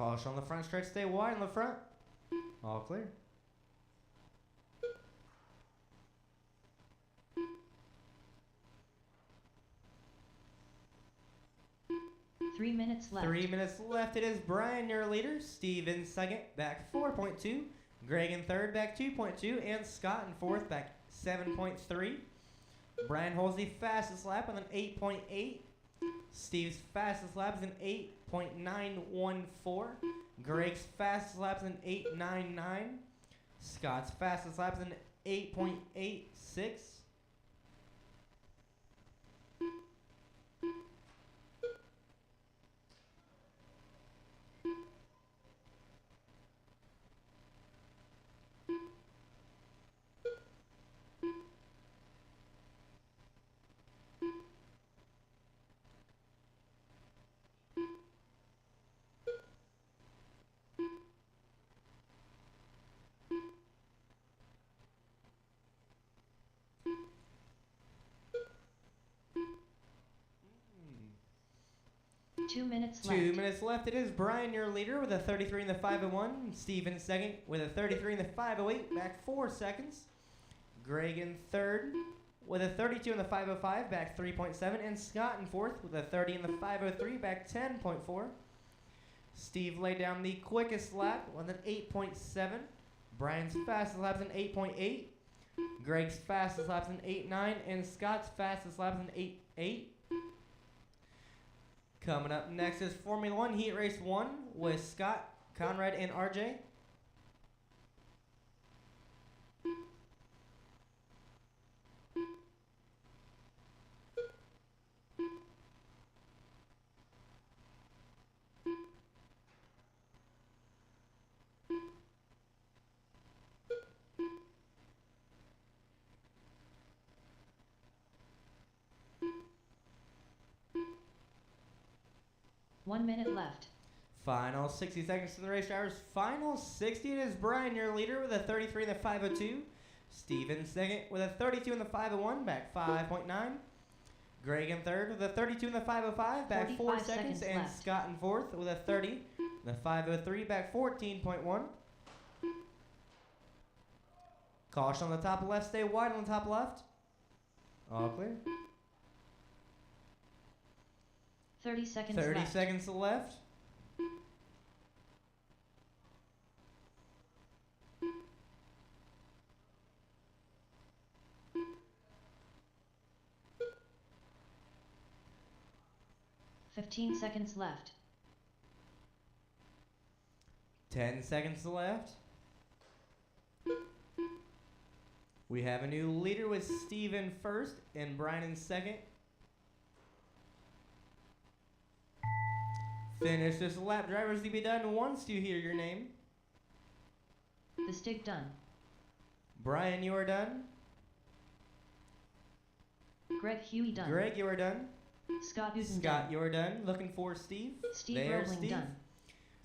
Caution on the front stretch, stay wide on the front. All clear. Three minutes left. 3 minutes left. It is Brian, your leader. Steve in second, back 4.2. Greg in third, back 2.2. And Scott in fourth, back 7.3. Brian holds the fastest lap with an 8.8. Steve's fastest lap is an 8.914. Greg's fastest lap is an 8.99. Scott's fastest lap is an 8.86. Two minutes left. 2 minutes left. It is Brian, your leader, with a 33 in the 501. Steve in second with a 33 in the 508, back 4 seconds. Greg in third with a 32 in the 505, back 3.7. And Scott in fourth with a 30 in the 503, back 10.4. Steve laid down the quickest lap with an 8.7. Brian's fastest lap is an 8.8. Greg's fastest lap is an 8.9. And Scott's fastest lap is an 8.8. Coming up next is Formula One Heat Race 1 with Scott, Conrad, and RJ. One minute left. Final 60 seconds to the race drivers. Final 60. It is Brian, your leader, with a 33 in the 502. Steve in second with a 32 in the 501, back 5.9. Greg in third with a 32 in the 505, back 4 45 seconds. seconds And left. Scott in fourth with a 30 in the 503, back 14.1. Caution on the top left, stay wide on the top left. All clear. 30 seconds 30 left. seconds left. Fifteen seconds left. 10 seconds left. We have a new leader with Steve in first and Brian in second. Finish this lap, drivers, to be done once you hear your name. The stick done. Brian, you are done. Greg Huey done. Greg, you are done. Scott Newton Scott, done. you are done. Looking for Steve. Steve There's Roebling Steve. done.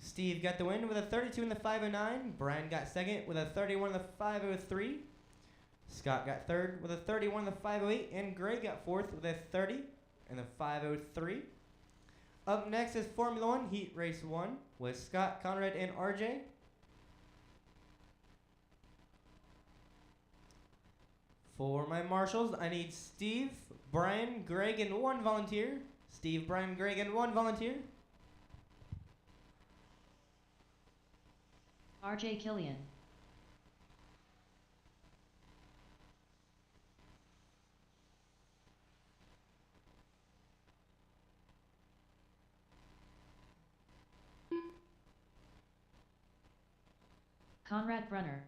Steve got the win with a 32 in the 509. Brian got second with a 31 in the 503. Scott got third with a 31 in the 508. And Greg got fourth with a 30 in the 503. Up next is Formula One Heat Race 1 with Scott, Conrad, and RJ. For my marshals, I need Steve, Brian, Greg, and one volunteer. Steve, Brian, Greg, and one volunteer. RJ Killian. Conrad Brunner.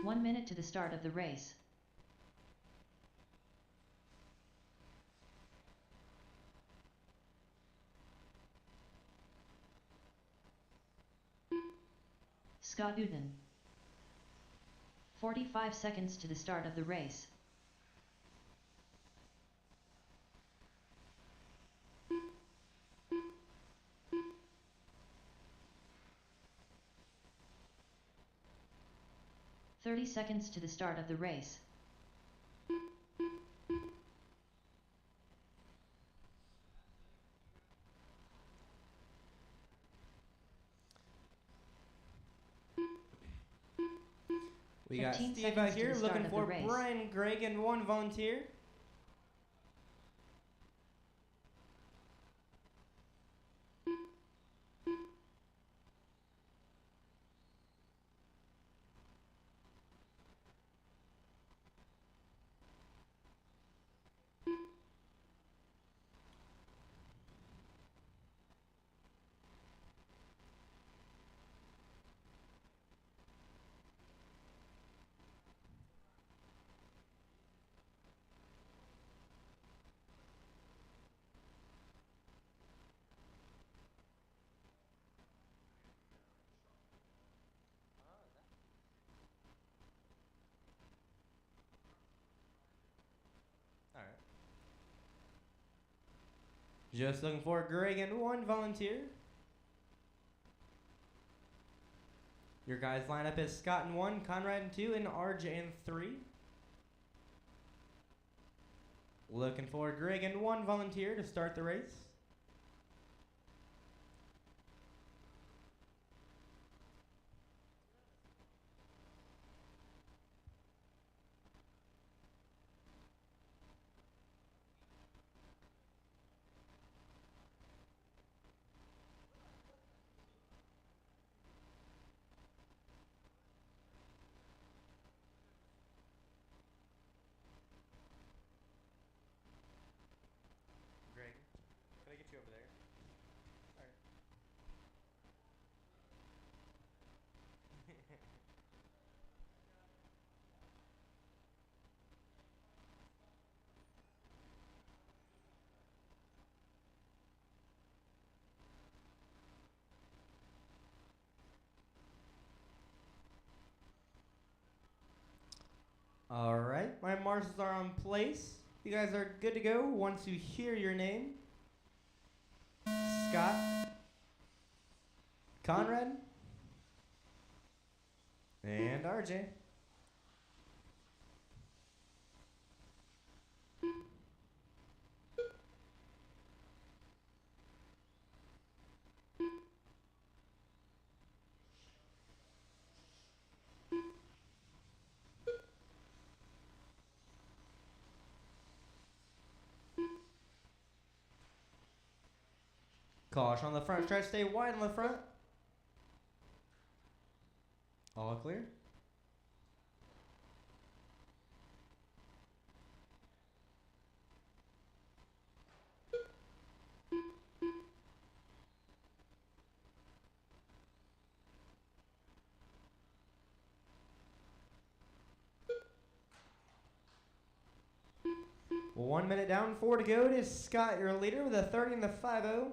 One minute to the start of the race. Scott Newton. 45 seconds to the start of the race. "30 seconds to the start of the race. We got 15 Steve out seconds to here the start looking of the for race. Brian, Greg, and one volunteer. Alright. Just looking for Greg and one volunteer. Your guys lineup is Scott in 1, Conrad in 2, and RJ in 3. Looking for Greg and one volunteer to start the race. Greg, can I get you over there? Alright. Alright, my marshals are on place. You guys are good to go once you hear your name. Scott, Conrad, and RJ. Caution on the front stretch, stay wide on the front. All clear. Well, 1 minute down, 4 to go. It is Scott, your leader, with a 30 and the 5-0.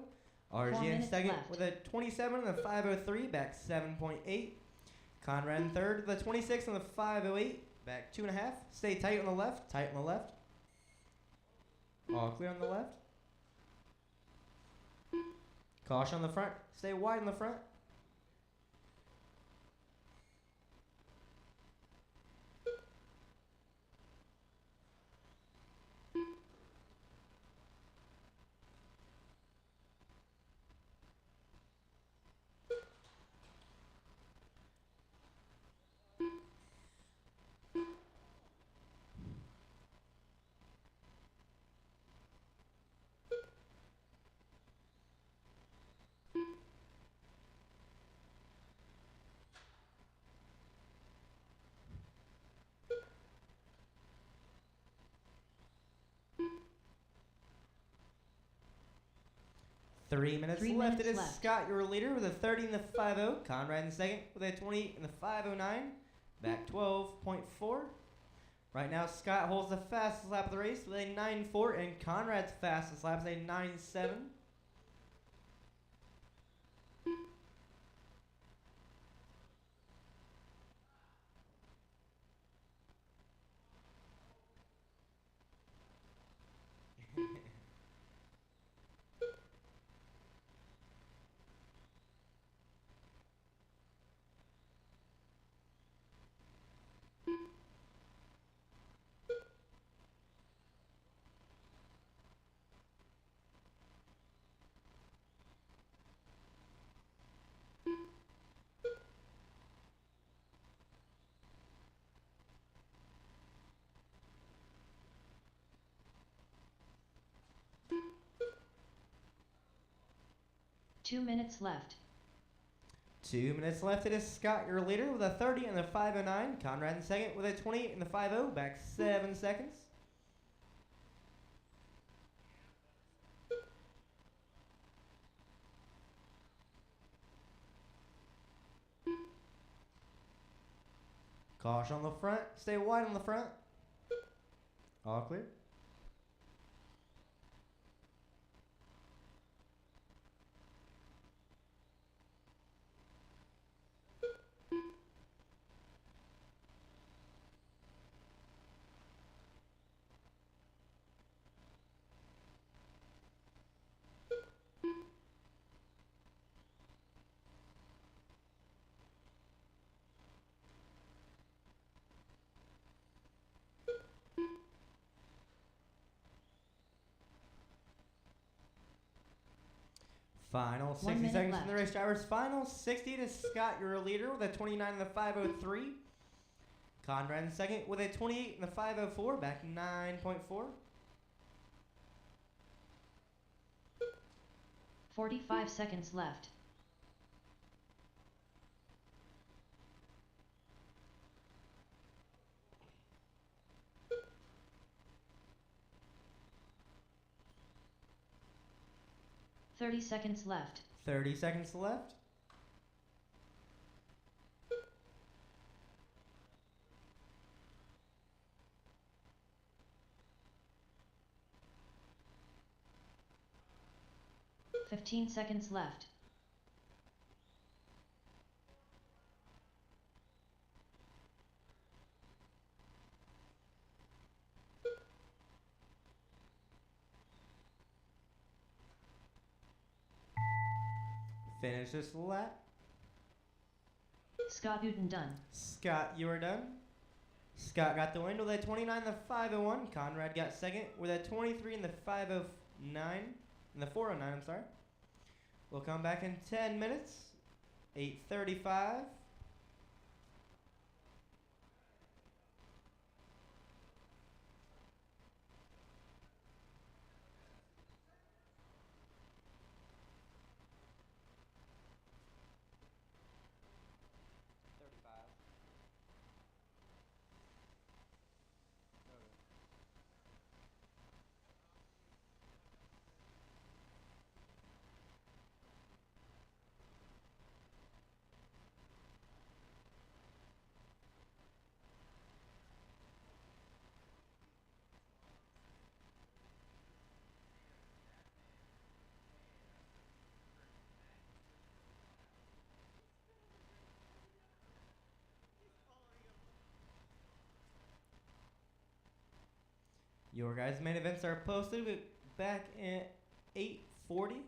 4 RG in minutes second left. with a 27 and the 503, back 7.8. Conrad in third with a 26 and the 508, back 2.5. Stay tight on the left, tight on the left. All clear on the left. Caution on the front, stay wide in the front. Three minutes Three left. minutes It is left. Scott, your leader, with a 30 and the 5-0. Conrad in second with a 28 and the 509, back 12.4. Right now, Scott holds the fastest lap of the race with a 9.4, and Conrad's fastest lap is a 9.7. Two minutes left. 2 minutes left. It is Scott, your leader, with a 30 and the 509. Conrad in second with a 28 and the 50, back 7 seconds. Caution on the front, stay wide on the front. All clear. Final 1 60 minute seconds from the left. race drivers. Final 60 to Scott, your leader, with a 29 and the 503. Conrad in second with a 28 and the 504, back 9.4. 45 seconds left. Thirty seconds left. 30 seconds left. Fifteen seconds left. Finish this lap. Scott Uden done. Scott, you are done. Scott got the win with a 29 and the 501. Conrad got second with a 23 and the 509. And the 409, I'm sorry. We'll come back in 10 minutes. 8:35. Your guys' main events are posted back at 8:40.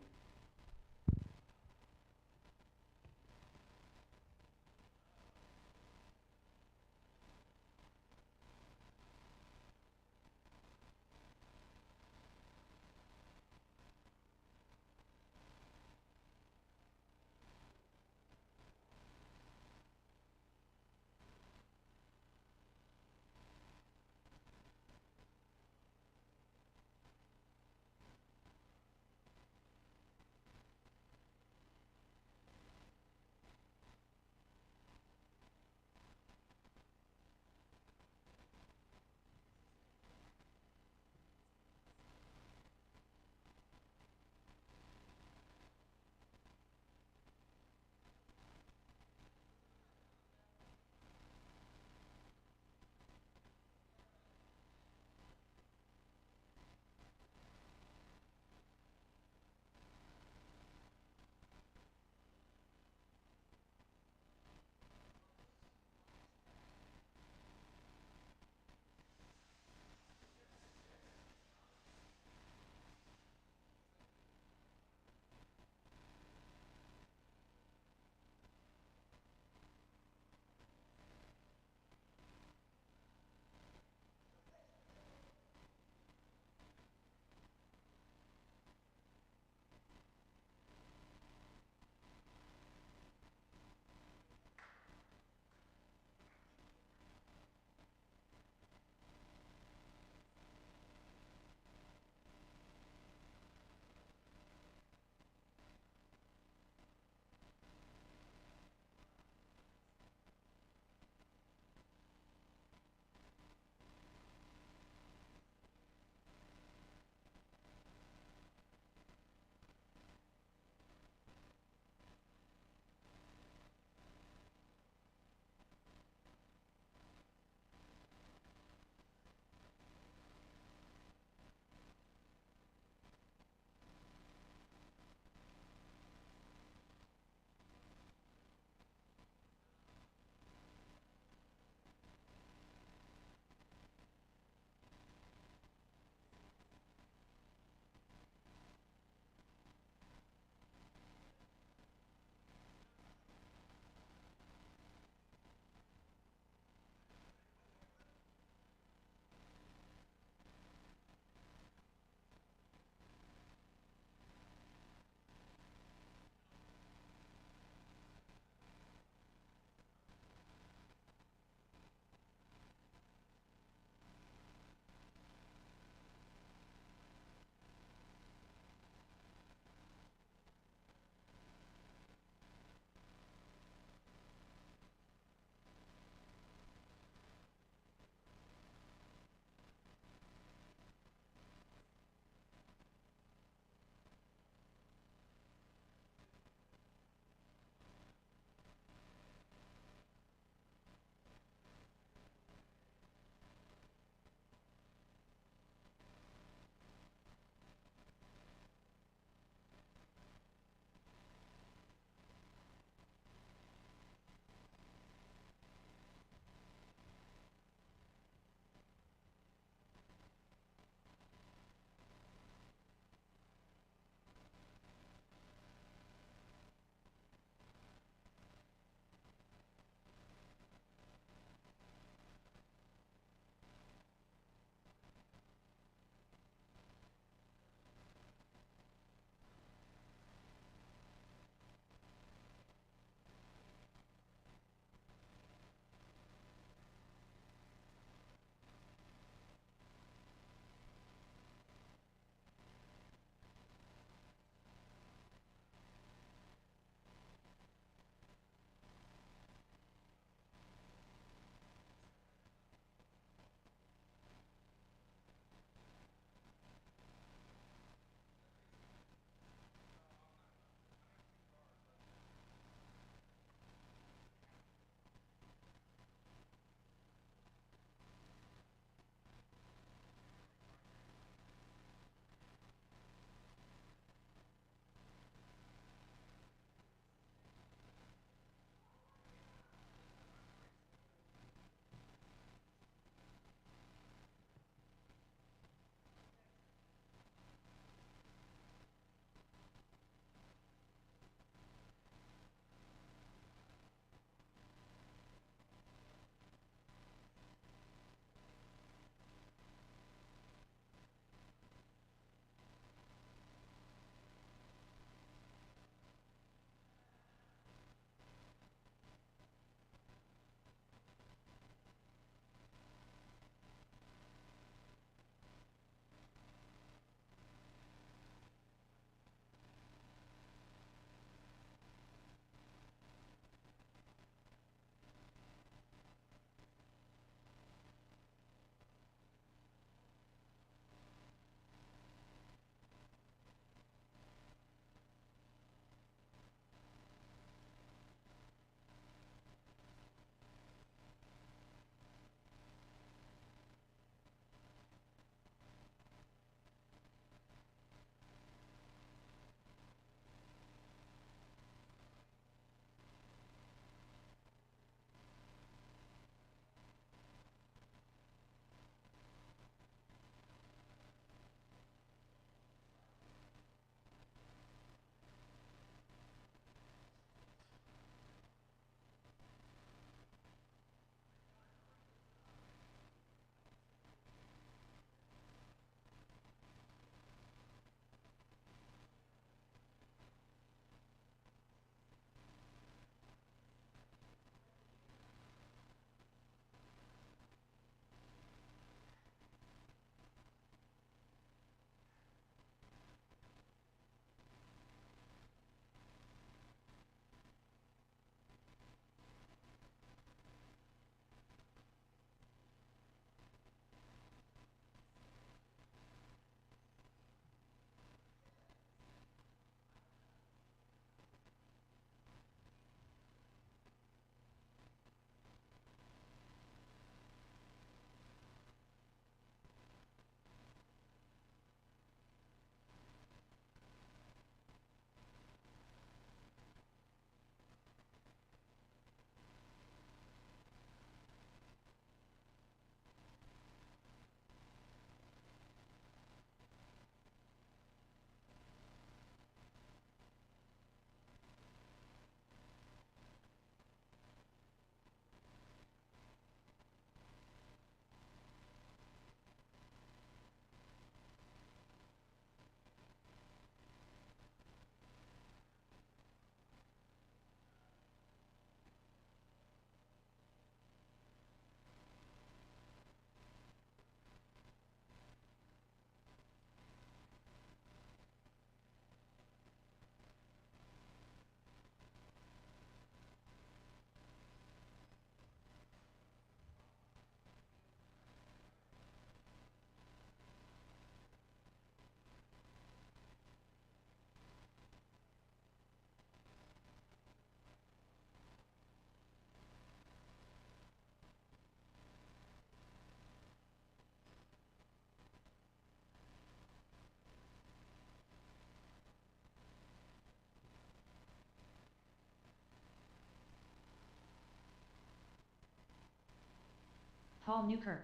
Paul Newkirk.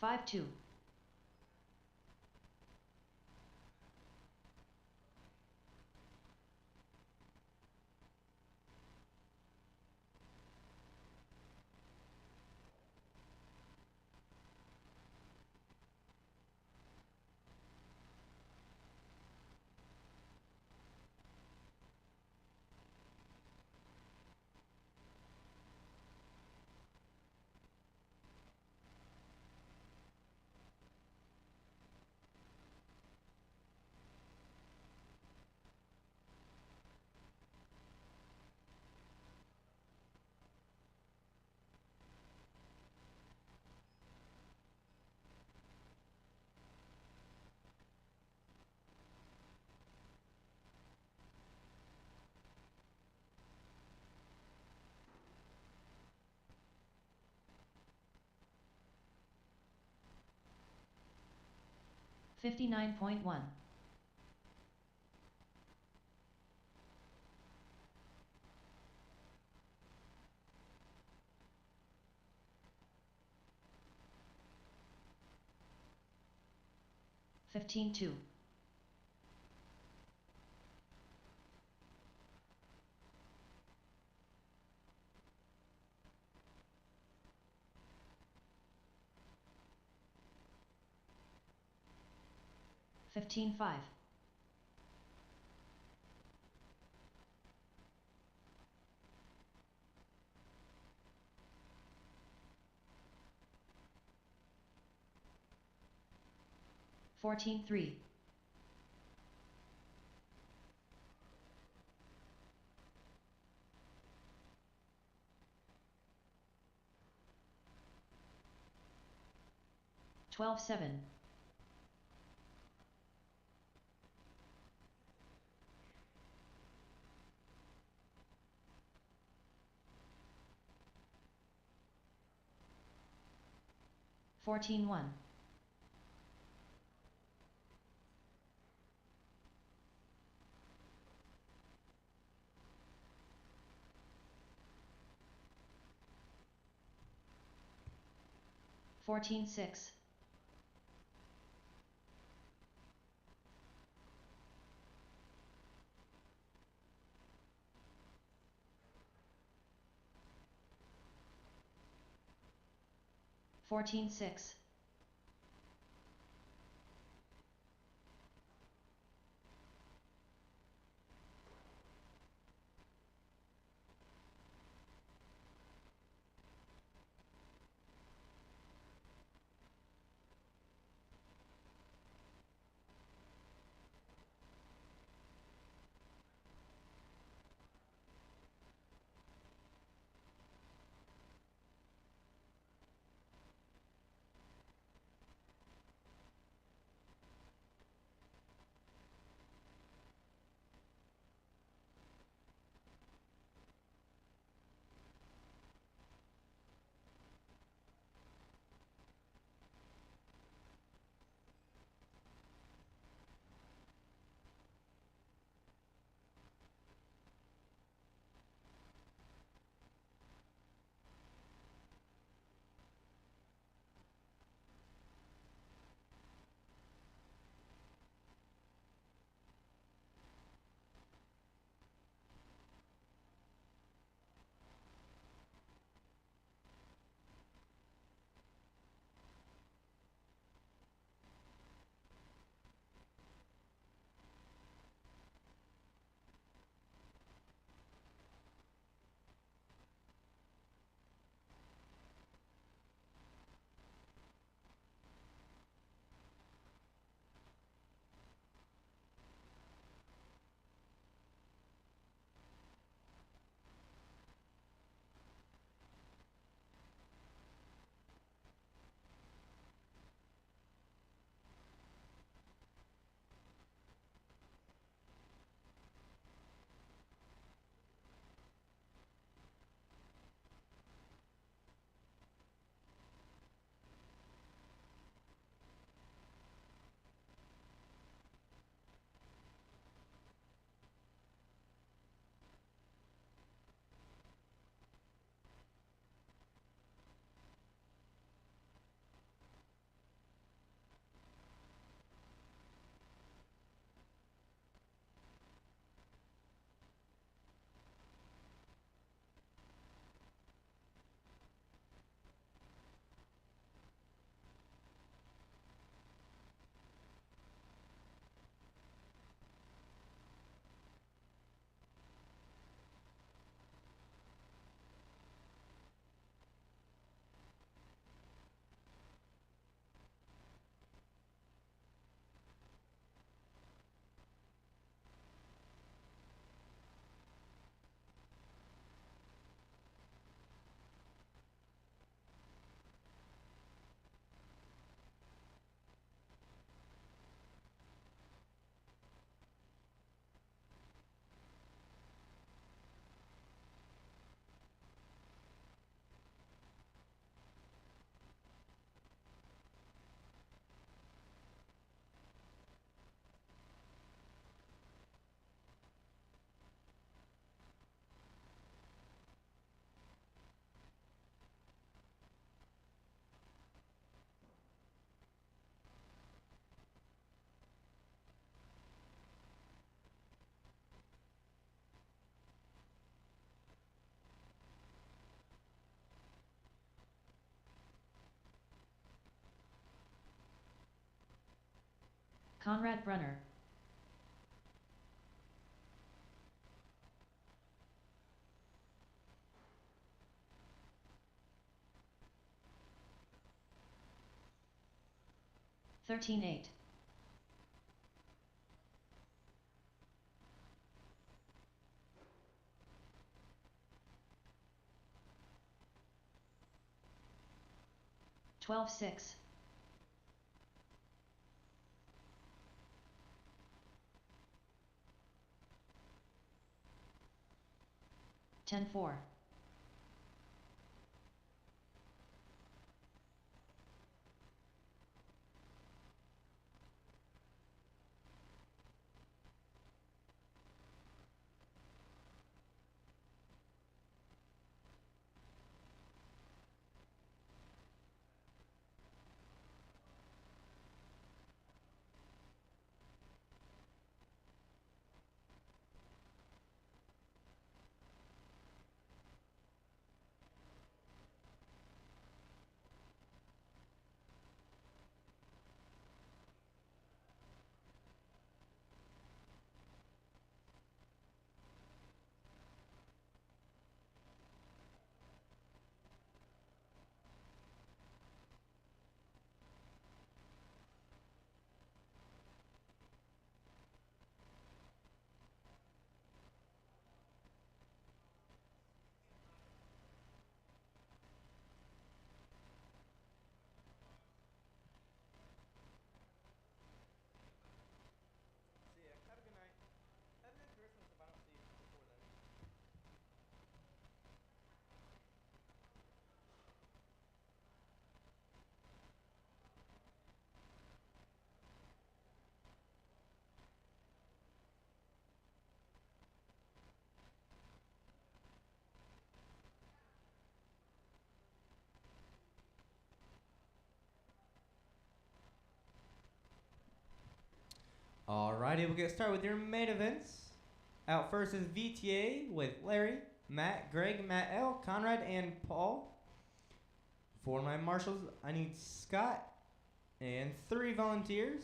5-2. $59.1. $15.2. $15.5. $14.3. $12.7. $14.1. $14.6. $14.6. Conrad Brunner. $13.8. $12.6. $10.4. See ya. Have a good night. Have a good Christmas if I don't see you before then. Alrighty, we'll get started with your main events. Out first is VTA with Larry, Matt, Greg, Matt L, Conrad, and Paul. For my marshals, I need Scott and 3 volunteers.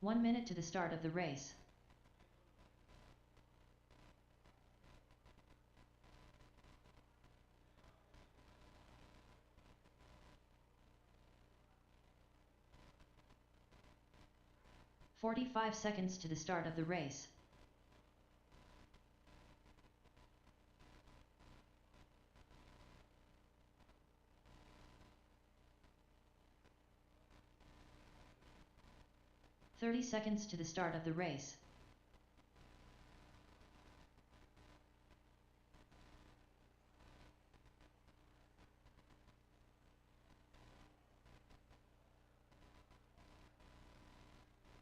One minute to the start of the race. $45 seconds to the start of the race. $30 seconds to the start of the race.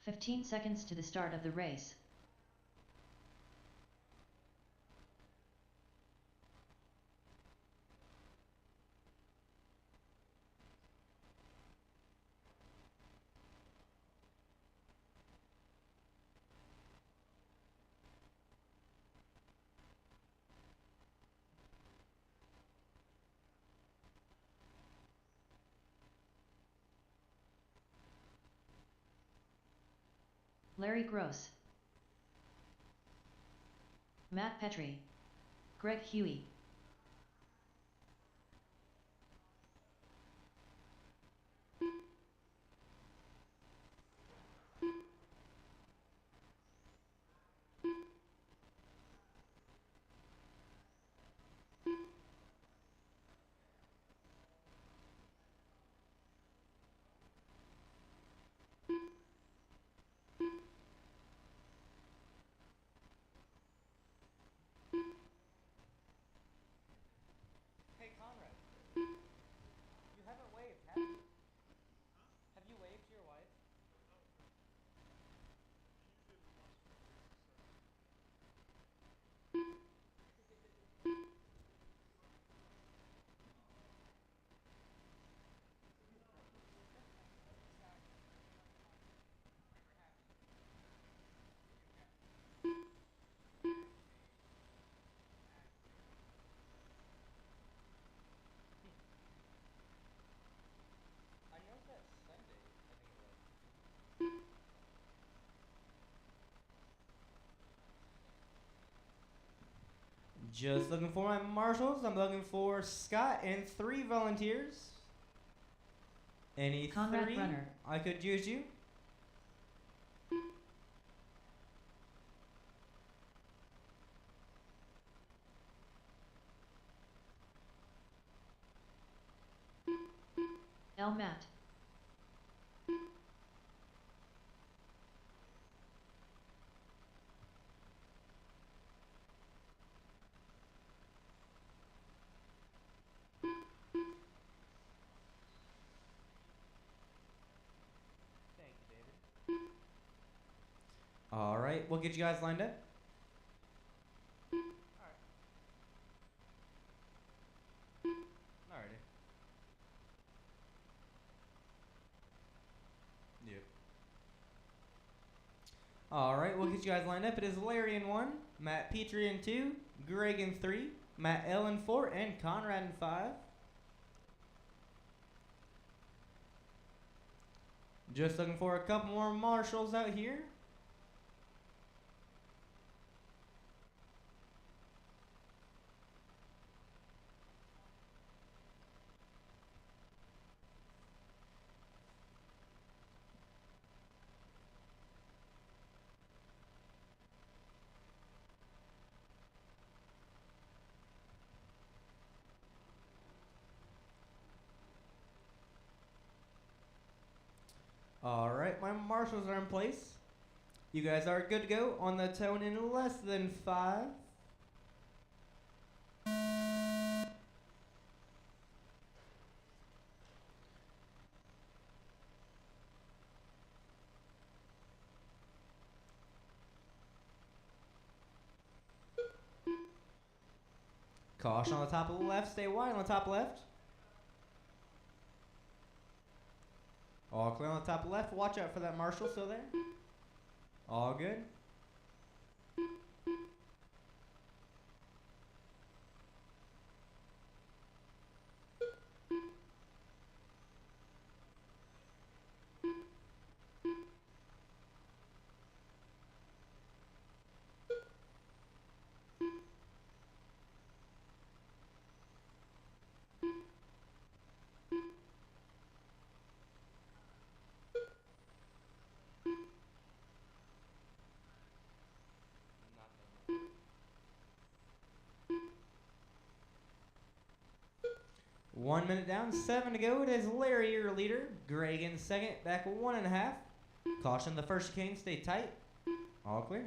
$15 seconds to the start of the race. Larry Gross, Matt Petrie, Greg Huey. Just looking for my marshals. I'm looking for Scott and 3 volunteers. Any Conrad 3 Brunner. I could use you. L. Matt. Thank you, David. All right, we'll get you guys lined up. Alrighty. Yep. All right, we'll get you guys lined up. It is Larry in 1, Matt Petrie in 2, Greg in 3, Matt L in 4, and Conrad in 5. Just looking for a couple more marshals out here. All right, my marshals are in place. You guys are good to go on the tone in less than 5. Caution on the top of the left. Stay wide on the top left. All clear on the top left. Watch out for that marshal still there. All good. One minute down, 7 to go. It is Larry, your leader. Greg in second, back 1.5. Caution the first chicane, stay tight. All clear.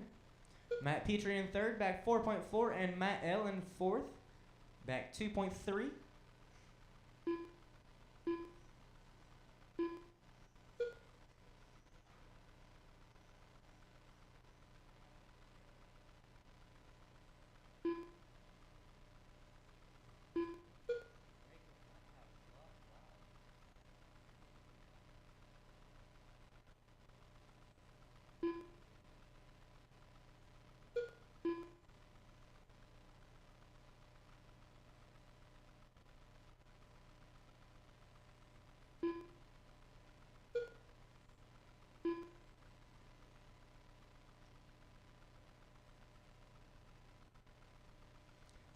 Matt Petrie in third, back 4.4, and Matt L in fourth, back 2.3.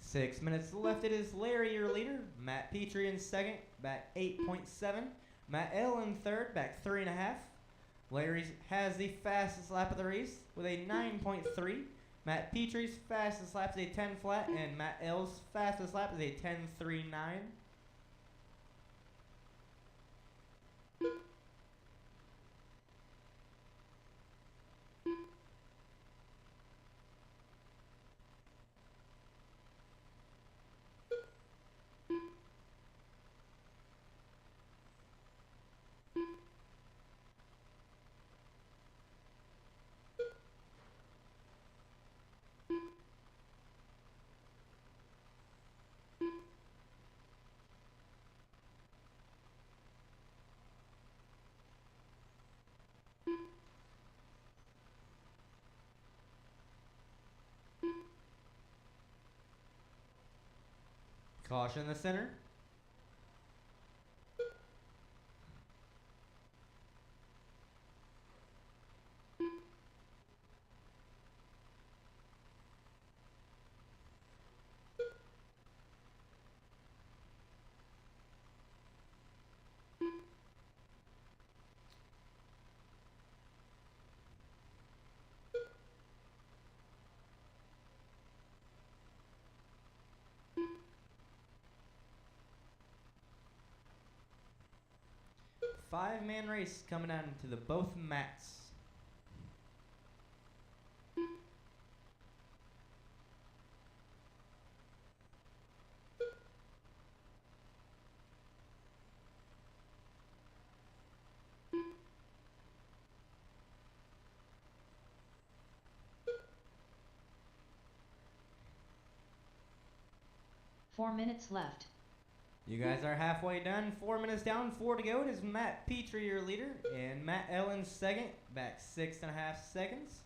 Six minutes left. It is Larry, your leader. Matt Petrie in second, back 8.7. Matt L in third, back 3.5. Larry has the fastest lap of the race with a 9.3. Matt Petrie's fastest lap is a 10 flat, and Matt L's fastest lap is a 10.39. Caution in the center. 5-man race coming down to the both mats. Four minutes left. You guys are halfway done. 4 minutes down, 4 to go. It is Matt Petrie, your leader, and Matt Ellen second, back 6.5 seconds.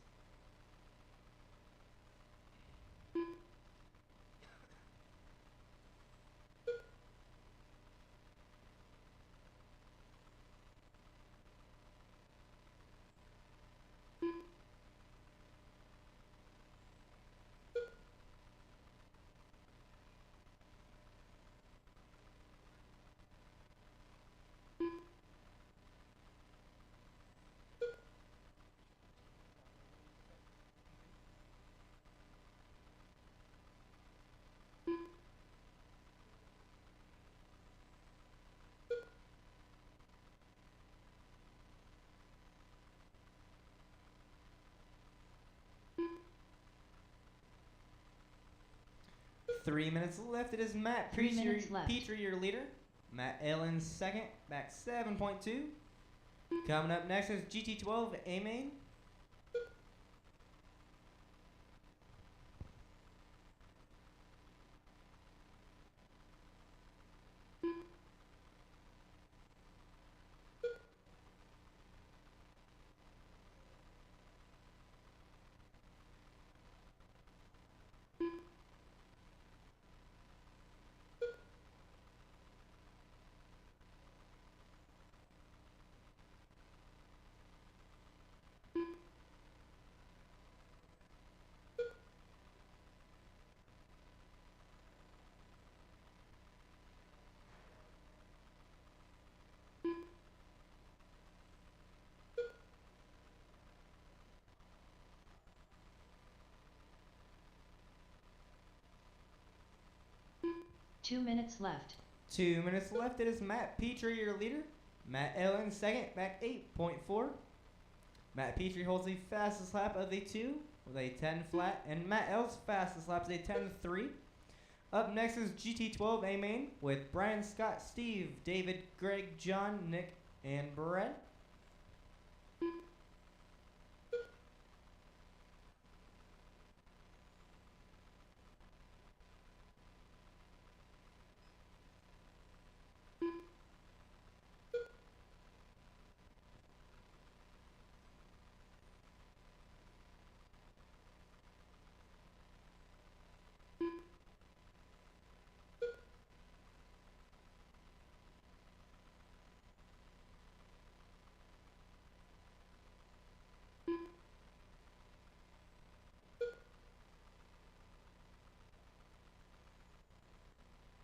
Three minutes left. It is Matt 3 minutes left. Petrie, your leader. Matt Ellen second, back 7.2. Coming up next is GT12 A-Main. Two minutes left. 2 minutes left. It is Matt Petrie, your leader. Matt Ellen second, back 8.4. Matt Petrie holds the fastest lap of the two with a 10 flat, and Matt Ellen's fastest lap is a 10.3. Up next is GT12 A-Main with Brian, Scott, Steve, David, Greg, John, Nick, and Brett.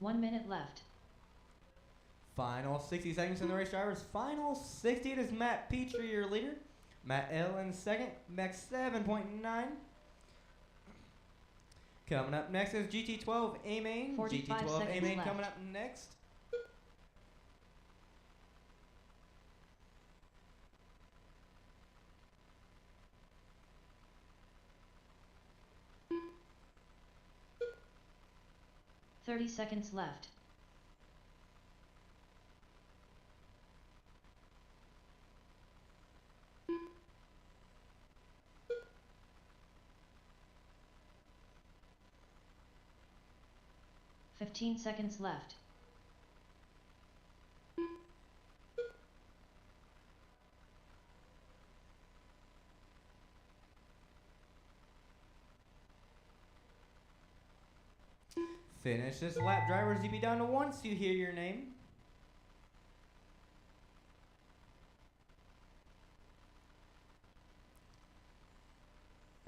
One minute left. Final 60 seconds in the race, drivers. Final 60. It is Matt Petrie, your leader. Matt Ellen second, back 7.9. Coming up next is GT12 A-Main. 45 GT12 seconds A-Main left. coming up next. Thirty seconds left. Fifteen seconds left. Finish this lap, drivers. You be down to once you hear your name.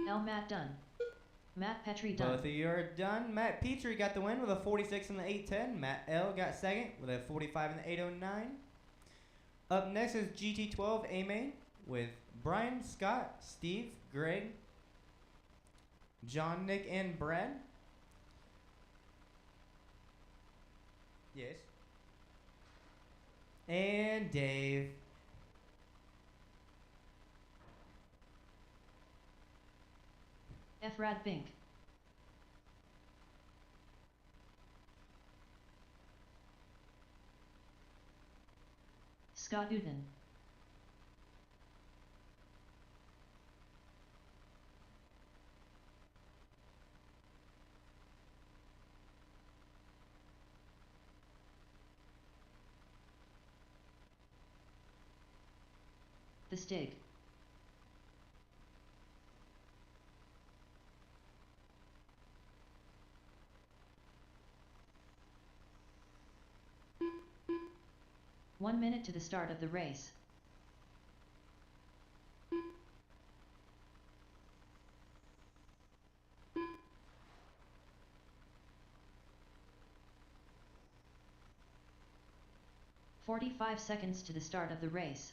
L. Matt done. Matt Petrie Both done. of you are done. Matt Petrie got the win with a 46 in the 810. Matt L got second with a 45 in the 809. Up next is GT12 A-Main with Brian, Scott, Steve, Greg, John, Nick, and Brad. Yes. And Dave. Brad Bink. Scott Uden. The Stig. One minute to the start of the race. "45 seconds to the start of the race.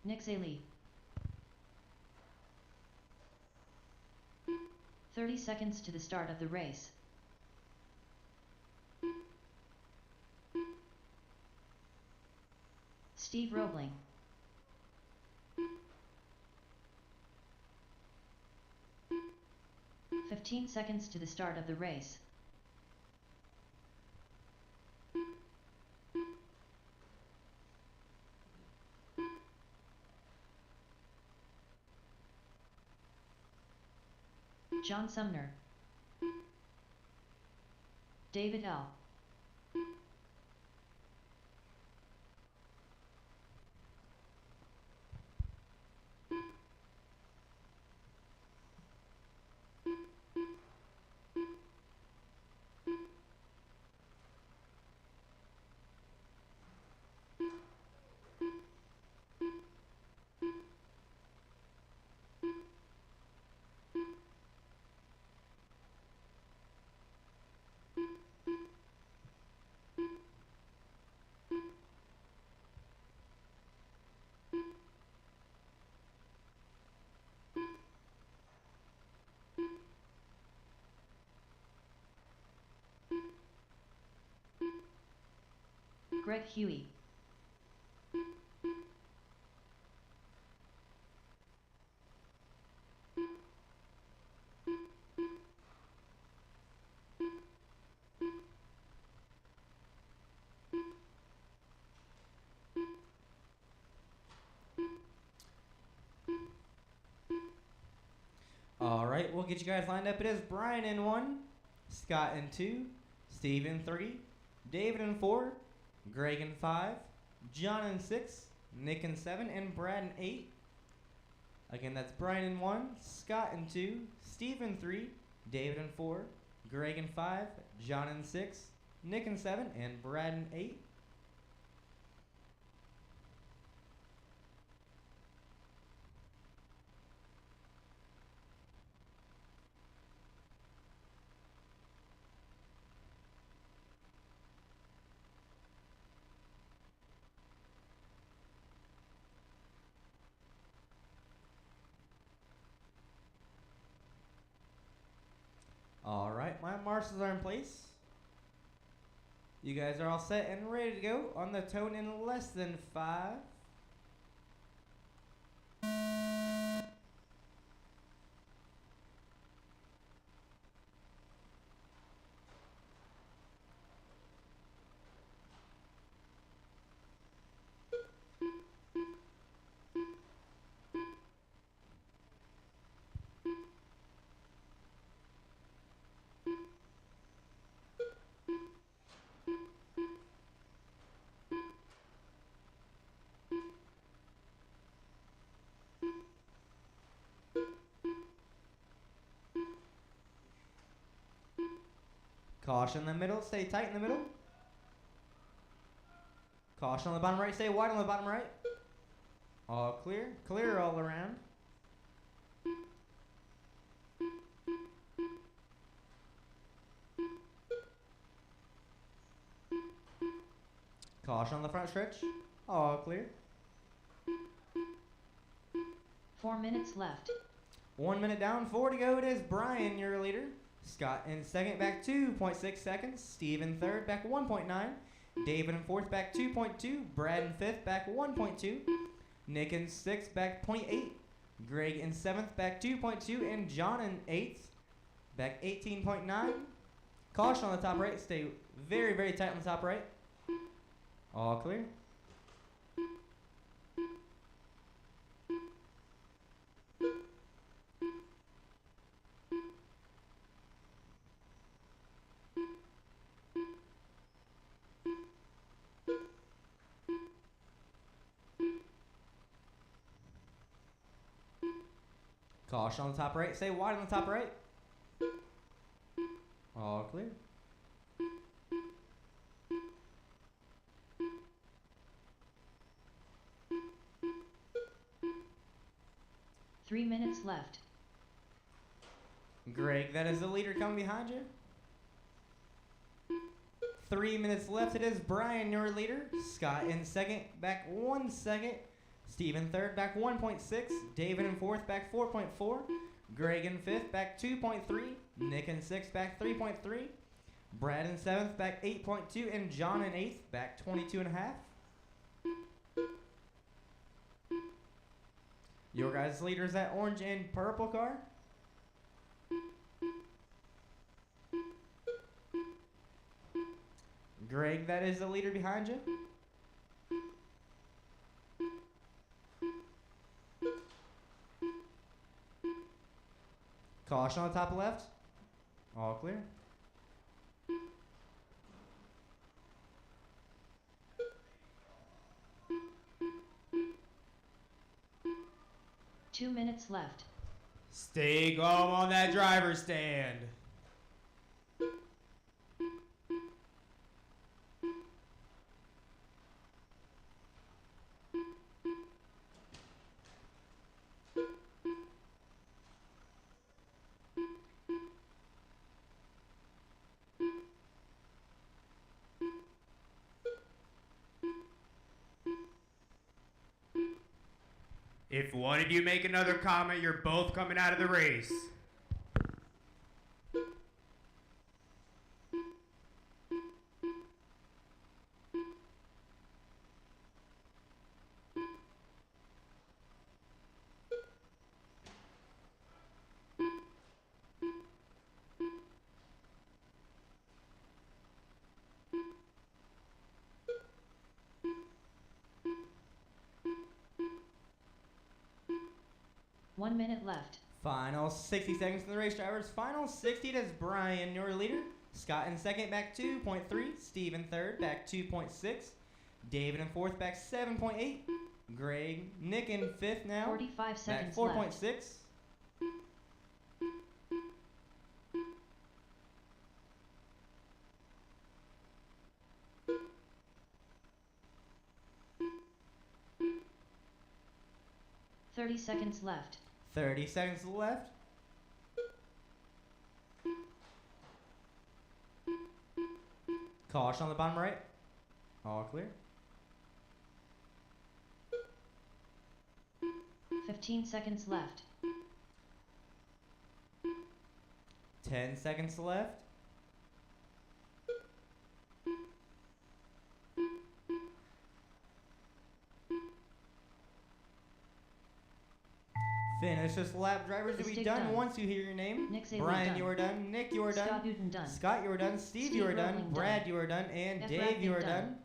Nick Zaley. 30 seconds to the start of the race. Steve Roebling. 15 seconds to the start of the race. John Sumner. David L. Greg Huey. All right, we'll get you guys lined up. It is Brian in 1, Scott in 2, Steve in 3, David in 4, Greg in 5, John in 6, Nick in 7, and Brad in 8. Again, that's Brian in 1, Scott in 2, Steve in 3, David in 4, Greg in 5, John in 6, Nick in 7, and Brad in 8. All right, my marshals are in place. You guys are all set and ready to go on the tone in less than 5. Caution in the middle, stay tight in the middle. Caution on the bottom right, stay wide on the bottom right. All clear, clear all around. Caution on the front stretch, all clear. 4 minutes left. 1 minute down, 4 to go. It is Brian, your leader. Scott in second, back 2.6 seconds. Steve in third, back 1.9. David in fourth, back 2.2. Brad in fifth, back 1.2. Nick in sixth, back 0.8. Greg in seventh, back 2.2. And John in eighth, back 18.9. Caution on the top right. Stay very, very tight on the top right. All clear. Caution on the top right. Stay wide on the top right. All clear. Three minutes left. Greg, that is the leader coming behind you. 3 minutes left. It is Brian, your leader. Scott in second, back 1 second. Steve in third, back 1.6. David in fourth, back 4.4. Greg in fifth, back 2.3. Nick in sixth, back 3.3. Brad in seventh, back 8.2. And John in eighth, back 22.5. Your guys' leaders, that orange and purple car. Greg, that is the leader behind you. Caution on the top left. All clear. Two minutes left. Stay calm on that driver's stand. If one of you make another comment, you're both coming out of the race. One minute left. Final 60 seconds for the race drivers. Final 60, it is Brian, your leader. Scott in second, back 2.3. Steve in third, back 2.6. David in fourth, back 7.8. Greg, Nick in fifth now, 45 back seconds 4.6. left. Thirty seconds left. 30 seconds left. Caution on the bottom right. All clear. 15 seconds left. 10 seconds left. Finish this lap, drivers. You'll be Mistake done done. once you hear your name. Nick Saley Brian, done. you are done. Nick, you are done. Scott Newton done. Scott, you are done. Steve, Steve you are done. Rowling Brad, done. you are done. And F. Dave, Radley you are done. done.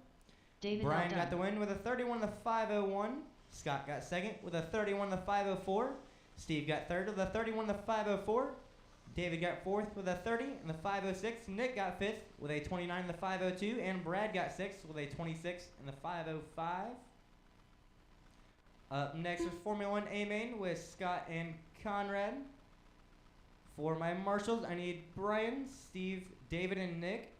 David Brian now got the done. win with a 31 to 501. Scott got second with a 31 to 504. Steve got third with a 31 to 504. David got fourth with a 30 and the 506. Nick got fifth with a 29 and the 502. And Brad got sixth with a 26 and the 505. Up next is Formula One A main with Scott and Conrad. For my marshals, I need Brian, Steve, David, and Nick.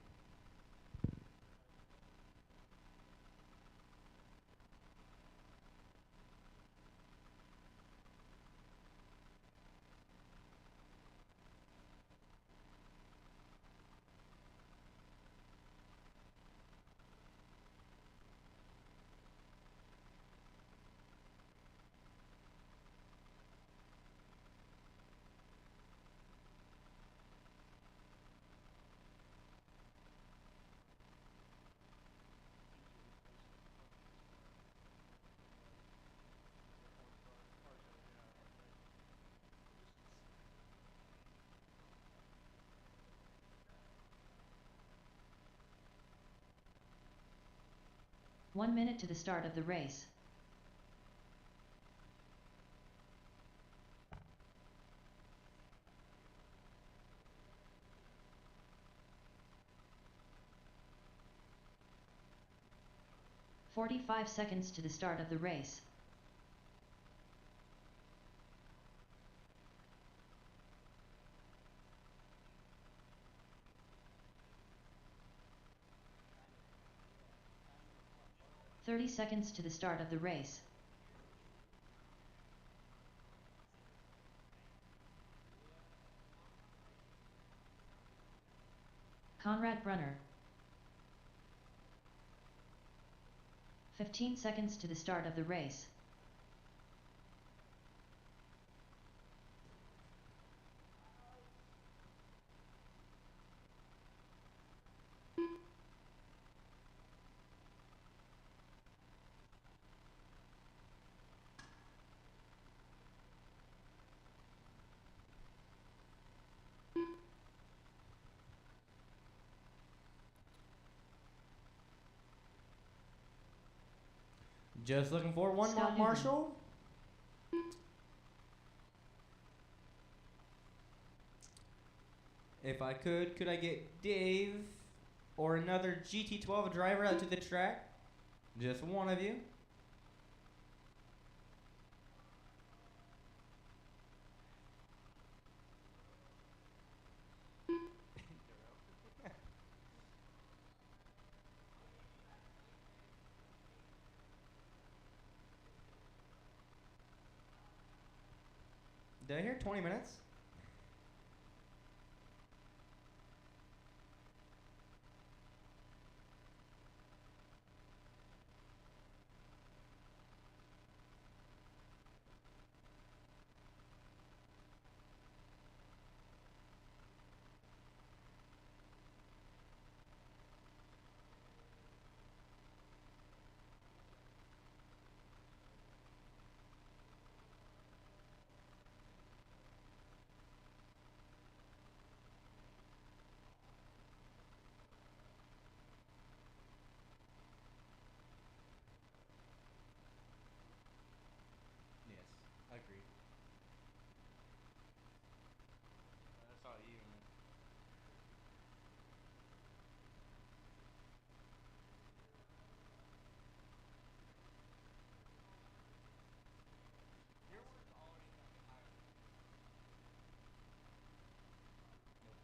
1 minute to the start of the race. "45 seconds to the start of the race. "30 seconds to the start of the race. Conrad Brunner. 15 seconds to the start of the race. Just looking for one Scott more, Newman. Marshall. If I could I get Dave or another GT12 driver out to the track? Just one of you. Did I hear 20 minutes? Yes, agreed. That's all you, man. Your work's already fucking higher. Yeah.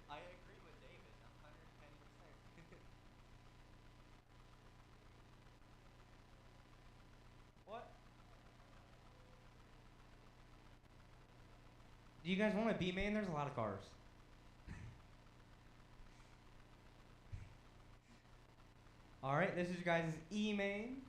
I agree with David, 110%. What? Do you guys want a B main? There's a lot of cars. Alright, this is your guys' E main.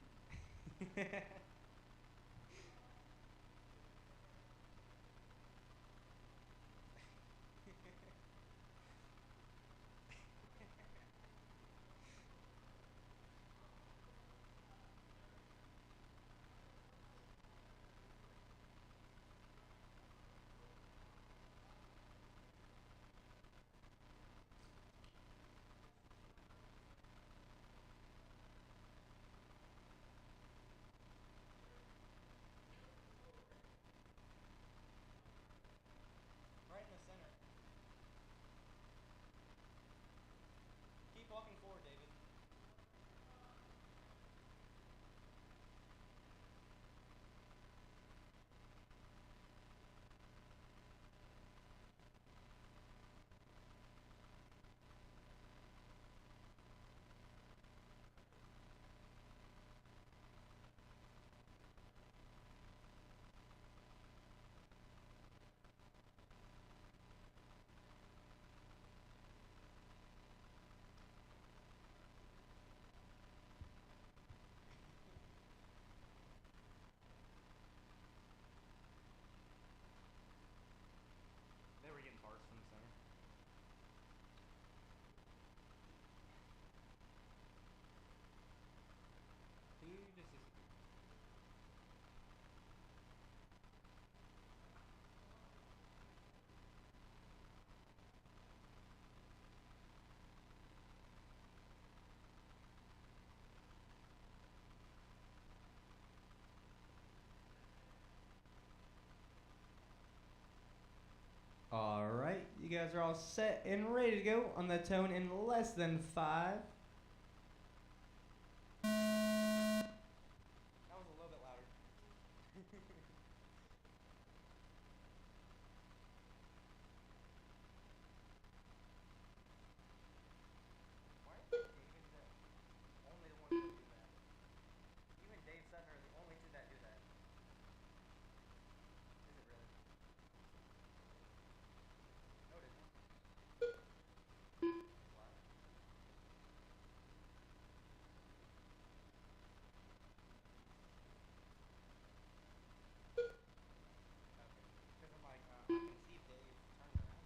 You guys are all set and ready to go on the tone in less than 5. That was a little bit louder. Why is David the only one that do that? Even Dave Sutton are the only two that do that. Is it really? No, it isn't. Wow. Okay. Because I'm like, I can see Dave turning around right now.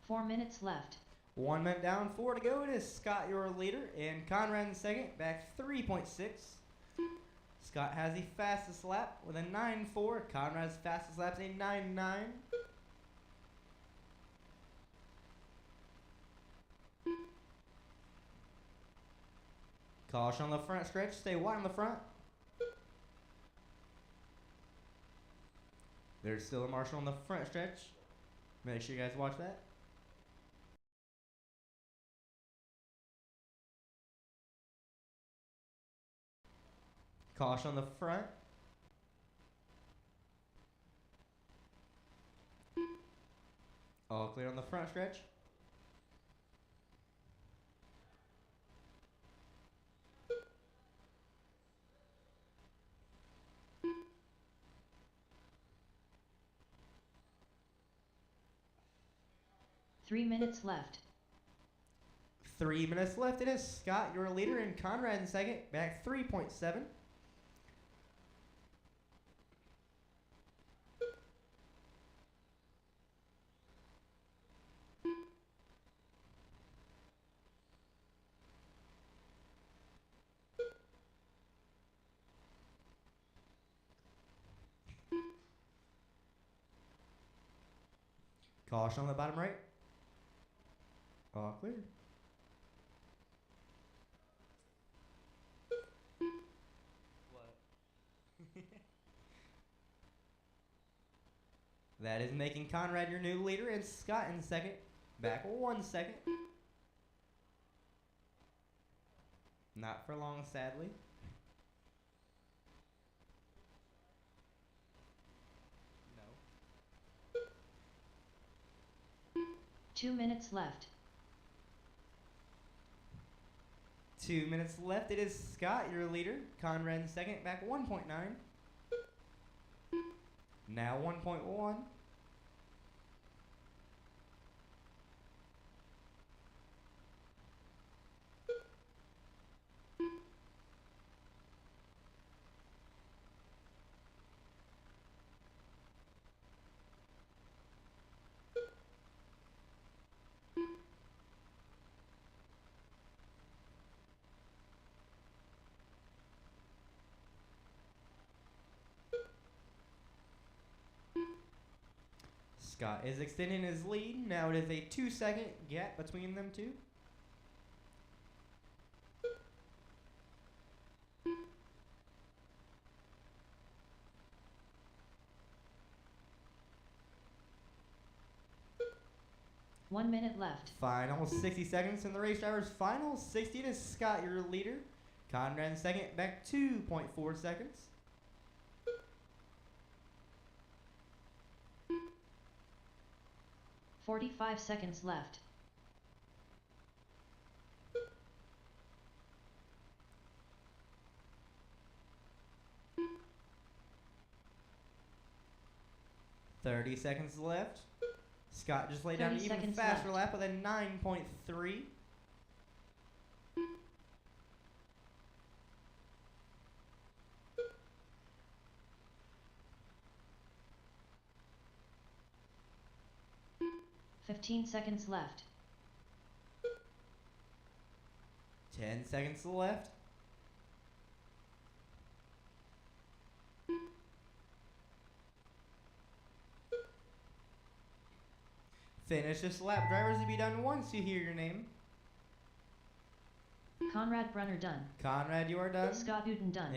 4 minutes left. 1 minute down, 4 to go. It is Scott, your leader, and Conrad in second, back 3.6. Scott has the fastest lap with a 9.4. Conrad's fastest lap's a 9.9. Caution on the front stretch. Stay wide on the front. There's still a marshal on the front stretch. Make sure you guys watch that. Caution on the front. All clear on the front stretch. Three minutes left. 3 minutes left. It is Scott, your leader, and Conrad in second, back 3.7. Caution on the bottom right. All clear. What? That is making Conrad your new leader and Scott in second. Back 1 second. Not for long, sadly. No. 2 minutes left. 2 minutes left. It is Scott, your leader. Conrad in second, back 1.9. Now 1.1. Scott is extending his lead. Now it is a 2-second gap between them two. One minute left. Final 60 seconds in the race driver's final 60. It is Scott, your leader. Conrad in second, back 2.4 seconds. $45 seconds left. $30 seconds left. Scott just laid down an 30 even seconds faster left. lap with a 9.3. $15 seconds left. 10 seconds left. Finish this lap. Drivers to be done once you hear your name. Conrad Brunner done. Conrad, you are done. Scott Hooten done.